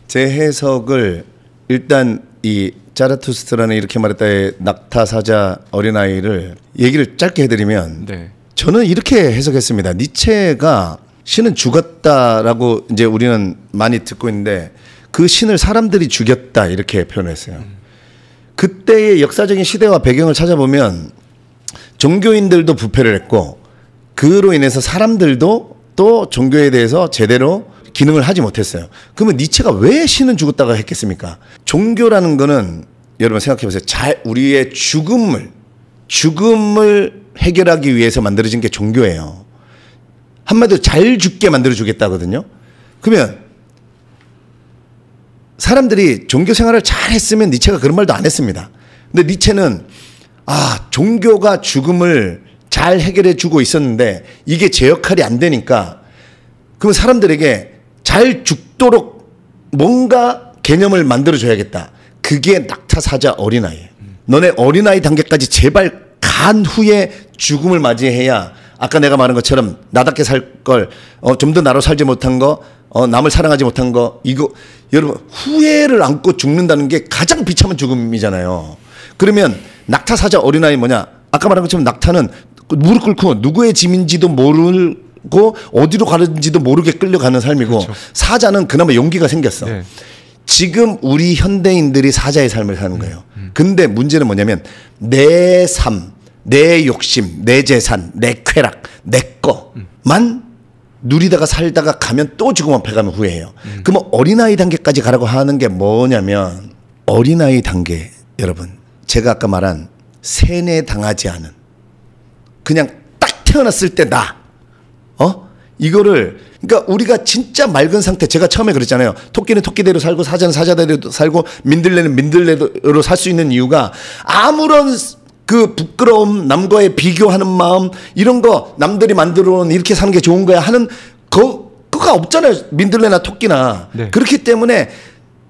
제 해석을 일단 이 자라투스트라는 이렇게 말했다의 낙타, 사자, 어린아이를 얘기를 짧게 해드리면 저는 이렇게 해석했습니다. 니체가 신은 죽었다라고 이제 우리는 많이 듣고 있는데 그 신을 사람들이 죽였다 이렇게 표현했어요. 그때의 역사적인 시대와 배경을 찾아보면 종교인들도 부패를 했고 그로 인해서 사람들도 또 종교에 대해서 제대로 기능을 하지 못했어요. 그러면 니체가 왜 신은 죽었다고 했겠습니까? 종교라는 거는 여러분 생각해 보세요. 우리의 죽음을 해결하기 위해서 만들어진 게 종교예요. 한마디로 잘 죽게 만들어 주겠다거든요. 그러면 사람들이 종교 생활을 잘 했으면 니체가 그런 말도 안 했습니다. 근데 니체는 종교가 죽음을 잘 해결해 주고 있었는데 이게 제 역할이 안 되니까 그럼 사람들에게 잘 죽도록 뭔가 개념을 만들어 줘야겠다. 그게 낙타, 사자, 어린아이예요. 너네 어린아이 단계까지 제발 간 후에 죽음을 맞이해야 아까 내가 말한 것처럼 나답게 살 걸 좀 더 나로 살지 못한 거 남을 사랑하지 못한 거 이거 여러분 후회를 안고 죽는다는 게 가장 비참한 죽음이잖아요. 그러면 낙타, 사자, 어린아이 뭐냐? 아까 말한 것처럼 낙타는 무릎 꿇고 누구의 짐인지도 모르고 어디로 가는지도 모르게 끌려가는 삶이고 그렇죠. 사자는 그나마 용기가 생겼어. 지금 우리 현대인들이 사자의 삶을 사는 거예요. 근데 문제는 뭐냐면 내 삶, 내 욕심, 내 재산, 내 쾌락, 내 거만 누리다가 살다가 가면 또 지금 앞에 가면 후회해요. 그러면 어린아이 단계까지 가라고 하는 게 뭐냐면 어린아이 단계 여러분 제가 아까 말한 세뇌당하지 않은 그냥 딱 태어났을 때 이거를 그러니까 우리가 진짜 맑은 상태 제가 처음에 그랬잖아요. 토끼는 토끼대로 살고 사자는 사자대로 살고 민들레는 민들레로 살 수 있는 이유가 아무런 그 부끄러움 남과의 비교하는 마음 이런 거 남들이 만들어 놓은 이렇게 사는 게 좋은 거야 하는 그거가 없잖아요. 민들레나 토끼나 그렇기 때문에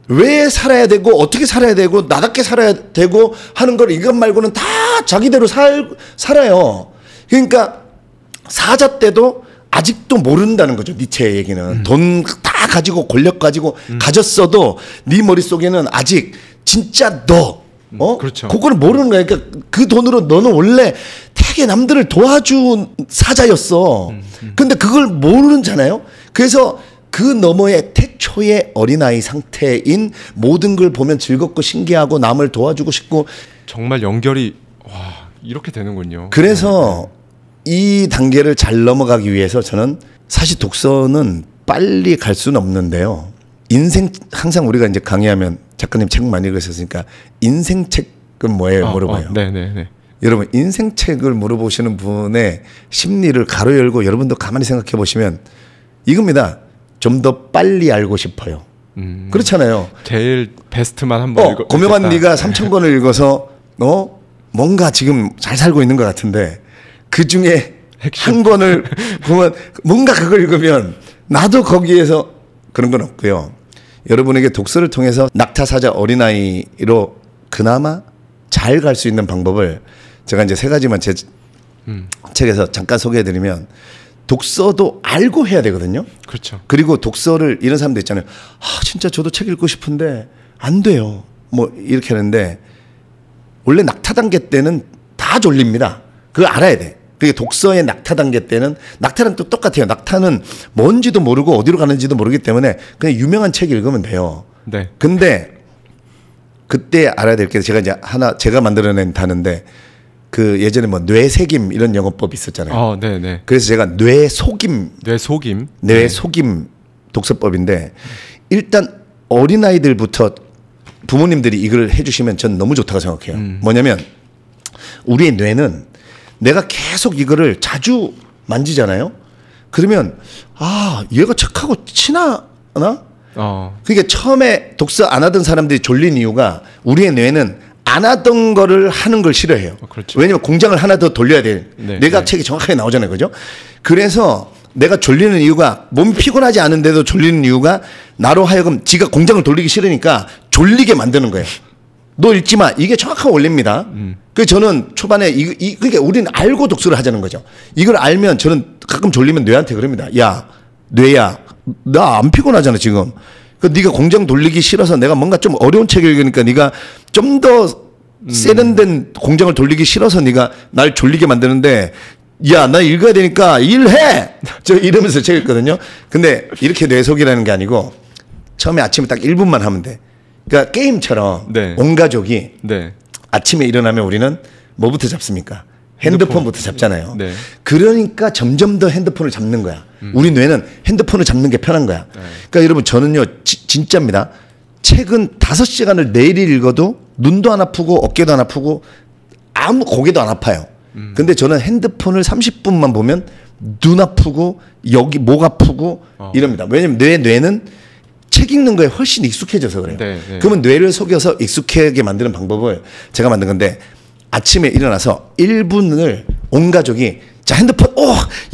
왜 살아야 되고 어떻게 살아야 되고 나답게 살아야 되고 하는 걸 이것 말고는 다 자기대로 살아요. 그러니까 사자 때도 아직도 모른다는 거죠. 니체의 얘기는 돈 다 가지고 권력 가지고 가졌어도 네 머릿속에는 아직 진짜 그렇죠. 그거를 모르는 거야. 그러니까 그 돈으로 너는 원래 되게 남들을 도와준 사자였어. 근데 그걸 모르잖아요. 그래서 그 너머의 태초의 어린아이 상태인 모든 걸 보면 즐겁고 신기하고 남을 도와주고 싶고 정말 연결이 이렇게 되는군요. 그래서 이 단계를 잘 넘어가기 위해서 저는 사실 독서는 빨리 갈 수는 없는데요. 인생 항상 우리가 이제 강의하면 작가님 책 많이 읽으셨으니까 인생책은 뭐예요? 물어봐요. 여러분 인생책을 물어보시는 분의 심리를 가로 열고 여러분도 가만히 생각해 보시면 이겁니다. 좀 더 빨리 알고 싶어요. 그렇잖아요. 제일 베스트만 한번 읽어. 고명환 네가 3,000권을 읽어서 뭔가 지금 잘 살고 있는 것 같은데 그 중에 한 권을 보면 뭔가 그걸 읽으면 나도 거기에서 그런 건 없고요. 여러분에게 독서를 통해서 낙타, 사자, 어린아이로 그나마 잘 갈 수 있는 방법을 제가 이제 3가지만 제 책에서 잠깐 소개해드리면 독서도 알고 해야 되거든요. 그렇죠. 그리고 독서를 이런 사람도 있잖아요. 진짜 저도 책 읽고 싶은데 안 돼요. 뭐 이렇게 하는데 원래 낙타 단계 때는 다 졸립니다. 그걸 알아야 돼. 그게 독서의 낙타 단계 때는 낙타랑 또 똑같아요. 낙타는 뭔지도 모르고 어디로 가는지도 모르기 때문에 그냥 유명한 책 읽으면 돼요. 근데 그때 알아야 될 게 제가 이제 제가 만들어낸 단어인데 그 예전에 뭐 뇌색임 이런 영어법 있었잖아요. 네네. 그래서 제가 뇌속임 독서법인데 일단 어린아이들부터 부모님들이 이걸 해주시면 전 너무 좋다고 생각해요. 뭐냐면 우리의 뇌는 내가 계속 이거를 자주 만지잖아요. 그러면 얘가 착하고 친하나? 그러니까 처음에 독서 안 하던 사람들이 졸린 이유가 우리의 뇌는 안 하던 거를 하는 걸 싫어해요. 그렇죠. 왜냐면 공장을 하나 더 돌려야 돼. 뇌과학책이 정확하게 나오잖아요. 그죠? 그래서 내가 졸리는 이유가 몸이 피곤하지 않은데도 졸리는 이유가 나로 하여금 지가 공장을 돌리기 싫으니까 졸리게 만드는 거예요. 너 읽지 마. 이게 정확한 원리입니다. 그래서 저는 초반에 그러니까 우리는 알고 독서를 하자는 거죠. 이걸 알면 저는 가끔 졸리면 뇌한테 그럽니다. 야, 뇌야, 나 안 피곤하잖아 지금. 그 네가 공장 돌리기 싫어서 내가 뭔가 좀 어려운 책을 읽으니까 네가 좀 더 세련된 공장을 돌리기 싫어서 네가 날 졸리게 만드는데 야, 나 읽어야 되니까 일해! 저 이러면서 책 읽거든요. 근데 이렇게 뇌속이라는 게 아니고 처음에 아침에 딱 1분만 하면 돼. 그러니까 게임처럼 온 가족이 아침에 일어나면 우리는 뭐부터 잡습니까? 핸드폰부터 잡잖아요. 그러니까 점점 더 핸드폰을 잡는 거야. 우리 뇌는 핸드폰을 잡는 게 편한 거야. 그러니까 여러분 저는요 진짜입니다. 책은 5시간을 내일 읽어도 눈도 안 아프고 어깨도 안 아프고 고개도 안 아파요. 근데 저는 핸드폰을 30분만 보면 눈 아프고 여기 목 아프고 이럽니다. 왜냐면 뇌는 책 읽는 거에 훨씬 익숙해져서 그래요. 그러면 뇌를 속여서 익숙하게 만드는 방법을 제가 만든 건데 아침에 일어나서 1분을 온 가족이 자 핸드폰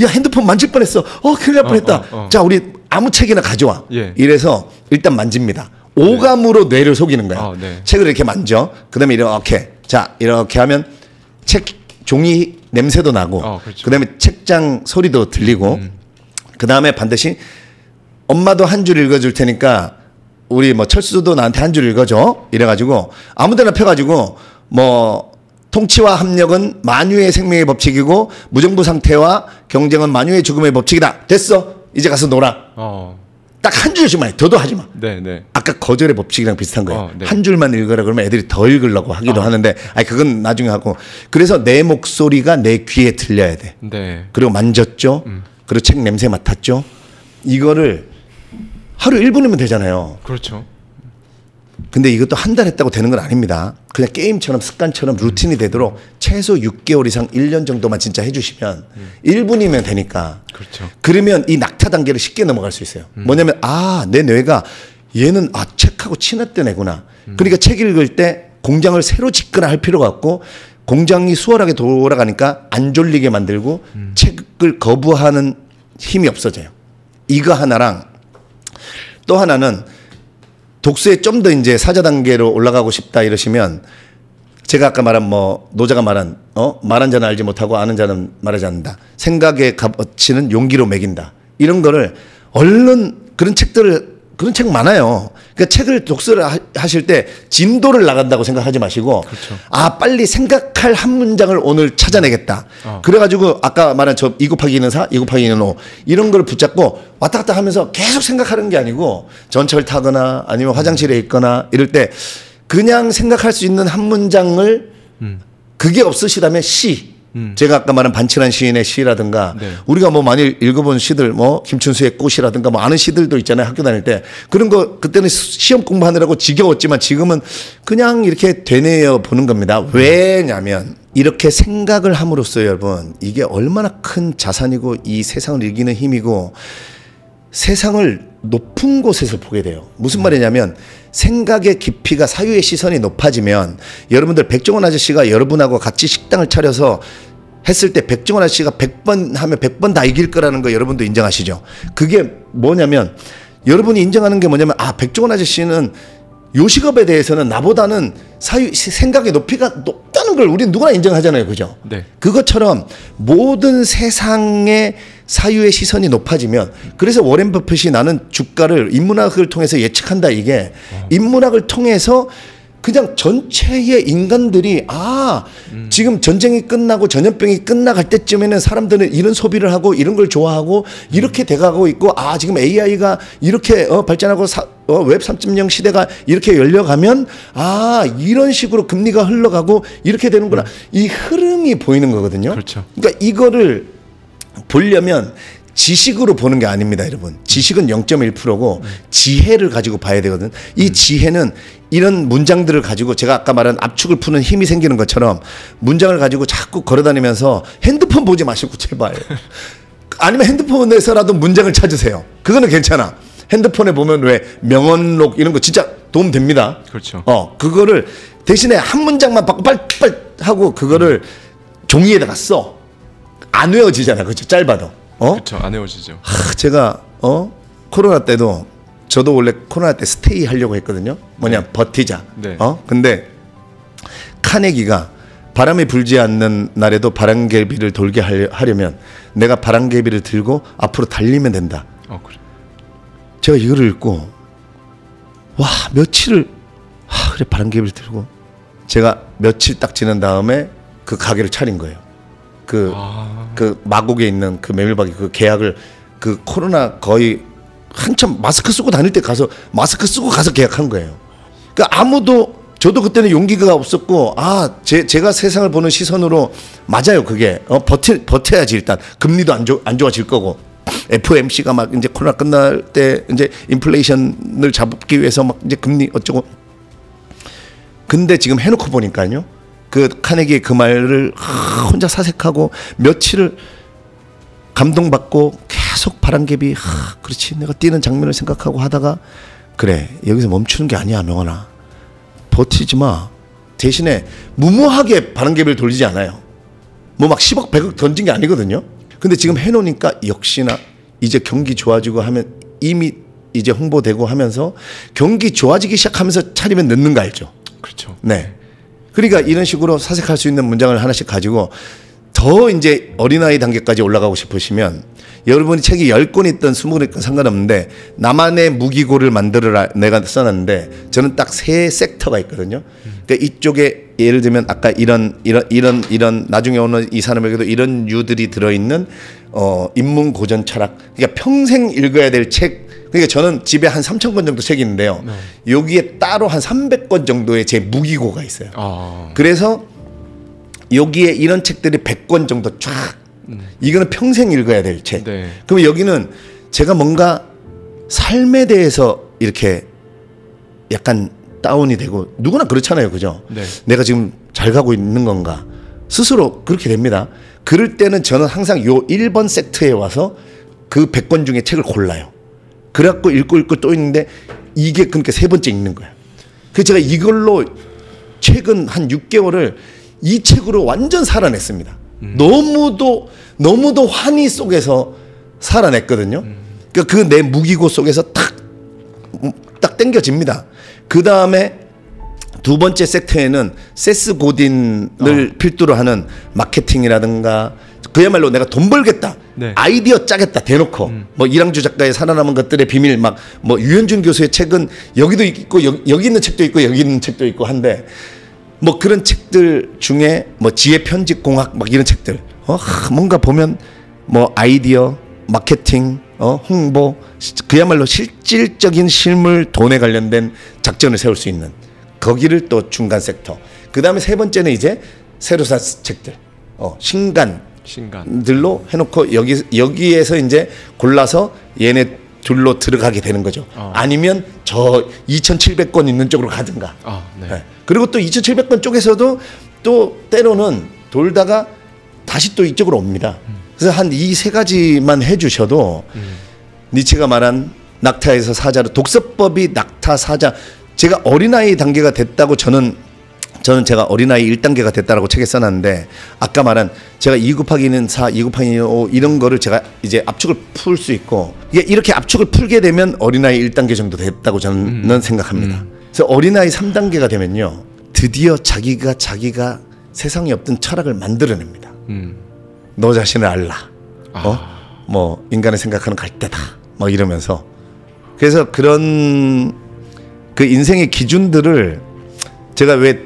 야 핸드폰 만질 뻔했어. 큰일 날 뻔했다. 자 우리 아무 책이나 가져와. 이래서 일단 만집니다. 오감으로 뇌를 속이는 거야. 책을 이렇게 만져. 그다음에 이렇게 하면 책 종이 냄새도 나고 그다음에 책장 소리도 들리고 그다음에 반드시 엄마도 한 줄 읽어줄 테니까 우리 뭐 철수도 나한테 한 줄 읽어줘 이래가지고 아무데나 펴가지고 뭐 통치와 합력은 만유의 생명의 법칙이고 무정부 상태와 경쟁은 만유의 죽음의 법칙이다. 됐어. 이제 가서 놀아. 딱 한 줄씩만 해. 더도 하지 마. 아까 거절의 법칙이랑 비슷한 거예요. 한 줄만 읽으라 그러면 애들이 더 읽으려고 하기도 하는데 그건 나중에 하고. 그래서 내 목소리가 내 귀에 들려야 돼. 그리고 만졌죠. 그리고 책 냄새 맡았죠. 이거를 하루 1분이면 되잖아요. 그렇죠. 근데 이것도 한 달 했다고 되는 건 아닙니다. 그냥 게임처럼 습관처럼 루틴이 되도록 최소 6개월 이상 1년 정도만 진짜 해주시면 1분이면 되니까. 그러면 이 낙타 단계를 쉽게 넘어갈 수 있어요. 뭐냐면 내 뇌가 얘는 책하고 친했던 애구나. 그러니까 책 읽을 때 공장을 새로 짓거나 할 필요가 없고 공장이 수월하게 돌아가니까 안 졸리게 만들고 책을 거부하는 힘이 없어져요. 이거 하나랑 또 하나는 독서에 좀 더 이제 사자 단계로 올라가고 싶다 이러시면 제가 아까 말한 노자가 말한 말한 자는 알지 못하고 아는 자는 말하지 않는다. 생각의 값어치는 용기로 매긴다. 이런 거를 얼른 그런 책 많아요. 그러니까 책을 독서를 하실 때 진도를 나간다고 생각하지 마시고 빨리 생각할 한 문장을 오늘 찾아내겠다. 그래가지고 아까 말한 2 곱하기 2는 4, 2 곱하기 2는 5 이런 걸 붙잡고 왔다 갔다 하면서 계속 생각하는 게 아니고 전철 타거나 아니면 화장실에 있거나 이럴 때 그냥 생각할 수 있는 한 문장을 그게 없으시다면 제가 아까 말한 반칠한 시인의 시라든가 우리가 많이 읽어본 시들 김춘수의 꽃이라든가 아는 시들도 있잖아요. 학교 다닐 때 그런 거 그때는 시험 공부하느라고 지겨웠지만 지금은 그냥 이렇게 되뇌어 보는 겁니다. 왜냐면 이렇게 생각을 함으로써 여러분 이게 얼마나 큰 자산이고 이 세상을 이기는 힘이고 세상을 높은 곳에서 보게 돼요. 무슨 말이냐면 생각의 깊이가 사유의 시선이 높아지면 여러분들 백종원 아저씨가 여러분하고 같이 식당을 차려서 했을 때 백종원 아저씨가 100번 하면 100번 다 이길 거라는 거 여러분도 인정하시죠? 그게 뭐냐면 여러분이 인정하는 게 뭐냐면 백종원 아저씨는 요식업에 대해서는 나보다는 생각의 높이가 높다는 걸 우리는 누구나 인정하잖아요. 그죠? 그것처럼 모든 세상의 사유의 시선이 높아지면 그래서 워렌 버핏이 나는 주가를 인문학을 통해서 예측한다 이게 인문학을 통해서 그냥 전체의 인간들이 지금 전쟁이 끝나고 전염병이 끝나갈 때쯤에는 사람들은 이런 소비를 하고 이런 걸 좋아하고 이렇게 돼가고 있고 지금 AI가 이렇게 발전하고 웹 3.0 시대가 이렇게 열려가면 이런 식으로 금리가 흘러가고 이렇게 되는구나. 이 흐름이 보이는 거거든요. 그렇죠. 그러니까 이거를 보려면 지식으로 보는 게 아닙니다, 여러분. 지식은 0.1%고 지혜를 가지고 봐야 되거든. 이 지혜는 이런 문장들을 가지고 제가 아까 말한 압축을 푸는 힘이 생기는 것처럼 문장을 가지고 자꾸 걸어다니면서 핸드폰 보지 마시고 제발. 아니면 핸드폰에서라도 문장을 찾으세요. 그거는 괜찮아. 핸드폰에 보면 왜 명언록 이런 거 진짜 도움 됩니다. 그렇죠. 그거를 대신에 한 문장만 받고 빨리빨리 하고 그거를 종이에다가 써. 안 외워지잖아. 그렇죠. 짧아도. 그렇죠. 안 외워지죠. 제가 코로나 때도 저도 원래 코로나 때 스테이 하려고 했거든요. 뭐냐 버티자. 네. 근데 카네기가 바람이 불지 않는 날에도 바람개비를 돌게 하려면 내가 바람개비를 들고 앞으로 달리면 된다. 그래. 제가 이거를 읽고 며칠을 그래 바람개비를 들고 제가 며칠 딱 지난 다음에 그 가게를 차린 거예요. 그 마곡에 있는 그 메밀박이 그 계약을 그 코로나 거의 한참 마스크 쓰고 다닐 때 가서 마스크 쓰고 가서 계약한 거예요. 그러니까 저도 그때는 용기가 없었고 제가 세상을 보는 시선으로 맞아요. 그게 버텨야지. 일단 금리도 안 좋아질 거고 FOMC가 막 이제 코로나 끝날 때 이제 인플레이션을 잡기 위해서 막 이제 금리 어쩌고. 근데 지금 해놓고 보니까요. 그 카네기의 그 말을 혼자 사색하고 며칠을 감동받고 계속 바람개비 그렇지 내가 뛰는 장면을 생각하고 하다가 그래 여기서 멈추는 게 아니야 명언아 버티지 마. 대신에 무모하게 바람개비를 돌리지 않아요. 뭐 막 10억 100억 던진 게 아니거든요. 근데 지금 해놓으니까 역시나 이제 경기 좋아지고 하면 이미 이제 홍보되고 하면서 경기 좋아지기 시작하면서 차리면 늦는 거 알죠. 그렇죠. 네. 그러니까 이런 식으로 사색할 수 있는 문장을 하나씩 가지고 더 이제 어린아이 단계까지 올라가고 싶으시면 여러분이 책이 10권 있든 20권 있든 상관없는데 나만의 무기고를 만들어라 내가 써놨는데 저는 딱 3 섹터가 있거든요. 그러니까 이쪽에 예를 들면 아까 이런 나중에 오는 이 사람에게도 이런 유들이 들어있는 인문 고전 철학 그러니까 평생 읽어야 될 책. 그러니까 저는 집에 한 3,000권 정도 책이 있는데요. 여기에 따로 한 300권 정도의 제 무기고가 있어요. 그래서 여기에 이런 책들이 100권 정도 쫙. 이거는 평생 읽어야 될 책. 네. 그럼 여기는 제가 뭔가 삶에 대해서 이렇게 약간 다운이 되고 누구나 그렇잖아요. 그죠? 네. 내가 지금 잘 가고 있는 건가? 스스로 그렇게 됩니다. 그럴 때는 저는 항상 요 1번 섹트에 와서 그 100권 중에 책을 골라요. 그래갖고 읽고 또 있는데 이게 그러니까 3번째 읽는 거야. 그래서 제가 이걸로 최근 한 6개월을 이 책으로 완전 살아냈습니다. 너무도 환희 속에서 살아냈거든요. 그러니까 그 내 무기고 속에서 딱 땡겨집니다. 그 다음에 2번째 섹터에는 세스 고딘을 필두로 하는 마케팅이라든가 그야말로 내가 돈 벌겠다. 네. 아이디어 짜겠다 대놓고 뭐 이랑주 작가의 살아남은 것들의 비밀 막 뭐 유현준 교수의 책은 여기도 있고 여기 있는 책도 있고 여기 있는 책도 있고 한데 뭐 그런 책들 중에 뭐 지혜 편집 공학 막 이런 책들 뭔가 보면 뭐 아이디어 마케팅 홍보 그야말로 실질적인 실물 돈에 관련된 작전을 세울 수 있는 거기를 또 중간 섹터. 그 다음에 3번째는 이제 새로 산 책들 신간들로 해놓고 여기에서 이제 골라서 얘네 둘로 들어가게 되는 거죠. 아니면 저 2,700권 있는 쪽으로 가든가. 네. 네. 그리고 또 2,700권 쪽에서도 또 때로는 돌다가 다시 또 이쪽으로 옵니다. 그래서 한 이 3가지만 해주셔도 니체가 말한 낙타에서 사자로 독서법이 낙타 사자. 제가 어린아이 단계가 됐다고 저는 제가 어린아이 1단계가 됐다라고 책에 써놨는데 아까 말한 제가 2 곱하기 2는 4, 2 곱하기 2는 5 이런 거를 제가 이제 압축을 풀 수 있고 이렇게 압축을 풀게 되면 어린아이 1단계 정도 됐다고 저는 생각합니다. 그래서 어린아이 3단계가 되면요 드디어 자기가 세상에 없던 철학을 만들어냅니다. 너 자신을 알라. 뭐 인간의 생각하는 갈대다. 뭐 이러면서 그래서 그런 그 인생의 기준들을 제가 왜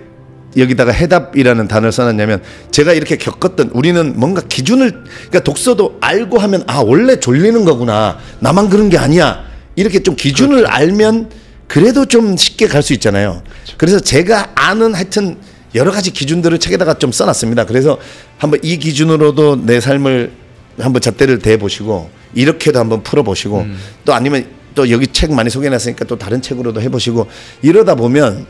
여기다가 해답이라는 단어를 써놨냐면 제가 이렇게 겪었던 우리는 뭔가 기준을 그러니까 독서도 알고 하면 아 원래 졸리는 거구나 나만 그런 게 아니야 이렇게 좀 기준을 그렇죠. 알면 그래도 좀 쉽게 갈 수 있잖아요. 그렇죠. 그래서 제가 아는 하여튼 여러 가지 기준들을 책에다가 좀 써놨습니다. 그래서 한번 이 기준으로도 내 삶을 한번 잣대를 대보시고 이렇게도 한번 풀어보시고 또 아니면 또 여기 책 많이 소개해놨으니까 또 다른 책으로도 해보시고 이러다 보면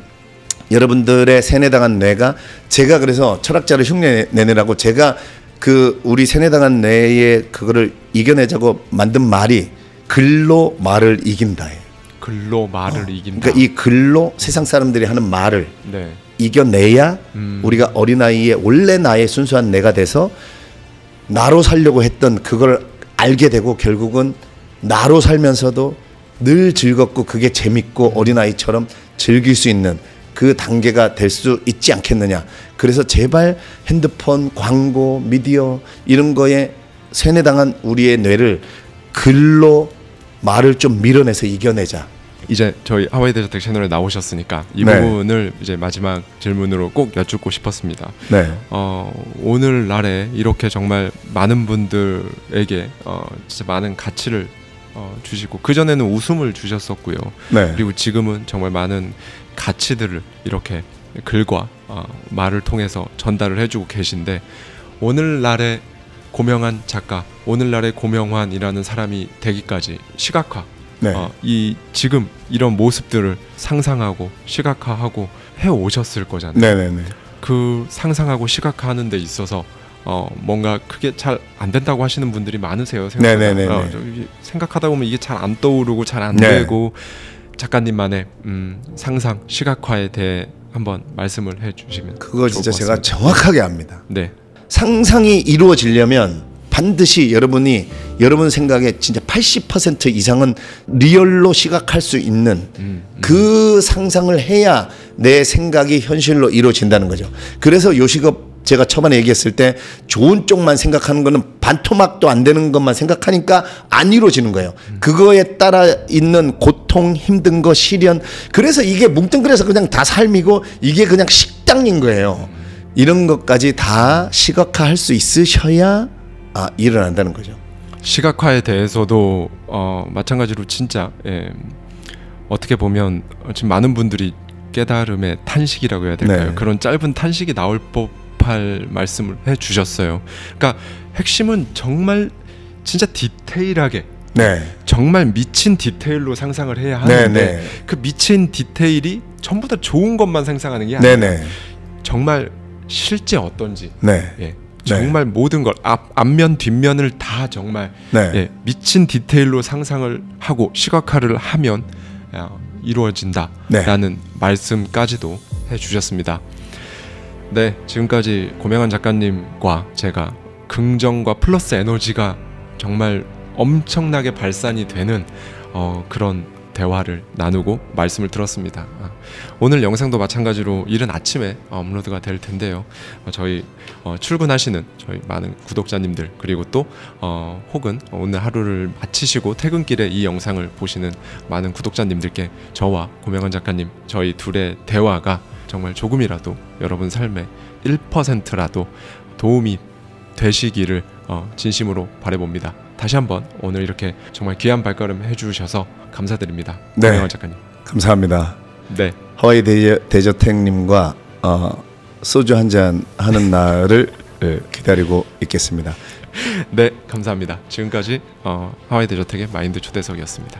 여러분들의 세뇌당한 뇌가 제가 그래서 철학자를 흉내내느라고 제가 그 우리 세뇌당한 뇌의 그거를 이겨내자고 만든 말이 글로 말을 이긴다예요. 글로 말을 이긴다. 그러니까 이 글로 세상 사람들이 하는 말을 네. 이겨내야 우리가 어린아이의 원래 나의 순수한 내가 돼서 나로 살려고 했던 그걸 알게 되고 결국은 나로 살면서도 늘 즐겁고 그게 재밌고 어린아이처럼 즐길 수 있는 그 단계가 될 수 있지 않겠느냐. 그래서 제발 핸드폰, 광고, 미디어 이런 거에 세뇌당한 우리의 뇌를 글로 말을 좀 밀어내서 이겨내자. 이제 저희 하와이 대저택 채널에 나오셨으니까 이 네. 부분을 이제 마지막 질문으로 꼭 여쭙고 싶었습니다. 네. 오늘날에 이렇게 정말 많은 분들에게 진짜 많은 가치를 주시고 그 전에는 웃음을 주셨었고요. 네. 그리고 지금은 정말 많은 가치들을 이렇게 글과 말을 통해서 전달을 해주고 계신데 오늘날의 고명한 작가, 오늘날의 고명환이라는 사람이 되기까지 시각화, 네. 이 지금 이런 모습들을 상상하고 시각화하고 해 오셨을 거잖아요. 네네네. 그 상상하고 시각화하는 데 있어서 뭔가 그게 잘 안 된다고 하시는 분들이 많으세요. 생각하다 보면 이게 잘 안 떠오르고 잘 안 네. 되고 작가님만의 상상, 시각화에 대해 한번 말씀을 해주시면 그거 진짜 제가 정확하게 압니다. 네. 상상이 이루어지려면 반드시 여러분 생각에 진짜 80% 이상은 리얼로 시각할 수 있는 그 상상을 해야 내 생각이 현실로 이루어진다는 거죠. 그래서 요식업 제가 초반에 얘기했을 때 좋은 쪽만 생각하는 거는 반토막도 안 되는 것만 생각하니까 안 이루어지는 거예요. 그거에 따라 있는 고통, 힘든 거, 시련. 그래서 이게 뭉뚱그려서 그냥 다 삶이고 이게 그냥 식당인 거예요. 이런 것까지 다 시각화할 수 있으셔야 일어난다는 거죠. 시각화에 대해서도 마찬가지로 진짜 어떻게 보면 지금 많은 분들이 깨달음의 탄식이라고 해야 될까요? 네. 그런 짧은 탄식이 나올 법할 말씀을 해주셨어요. 그러니까 핵심은 정말 진짜 디테일하게 네. 정말 미친 디테일로 상상을 해야 하는데 네네. 그 미친 디테일이 전부 다 좋은 것만 상상하는 게 아니라 네네. 정말 실제 어떤지 네. 정말 네. 모든 걸 앞면 뒷면을 다 정말 네. 미친 디테일로 상상을 하고 시각화를 하면 이루어진다라는 말씀까지도 해주셨습니다. 네, 지금까지 고명환 작가님과 제가 긍정과 플러스 에너지가 정말 엄청나게 발산이 되는 그런 대화를 나누고 말씀을 들었습니다. 오늘 영상도 마찬가지로 이른 아침에 업로드가 될 텐데요. 저희 출근하시는 저희 많은 구독자님들 그리고 또 혹은 오늘 하루를 마치시고 퇴근길에 이 영상을 보시는 많은 구독자님들께 저와 고명환 작가님 저희 둘의 대화가 정말 조금이라도 여러분 삶에 1%라도 도움이 되시기를 진심으로 바라봅니다. 다시 한번 오늘 이렇게 정말 귀한 발걸음 해주셔서 감사드립니다. 네, 고명환 작가님. 감사합니다. 네, 하와이 대저택님과 소주 한잔 하는 날을 기다리고 있겠습니다. 네, 감사합니다. 지금까지 하와이 대저택의 마인드 초대석이었습니다.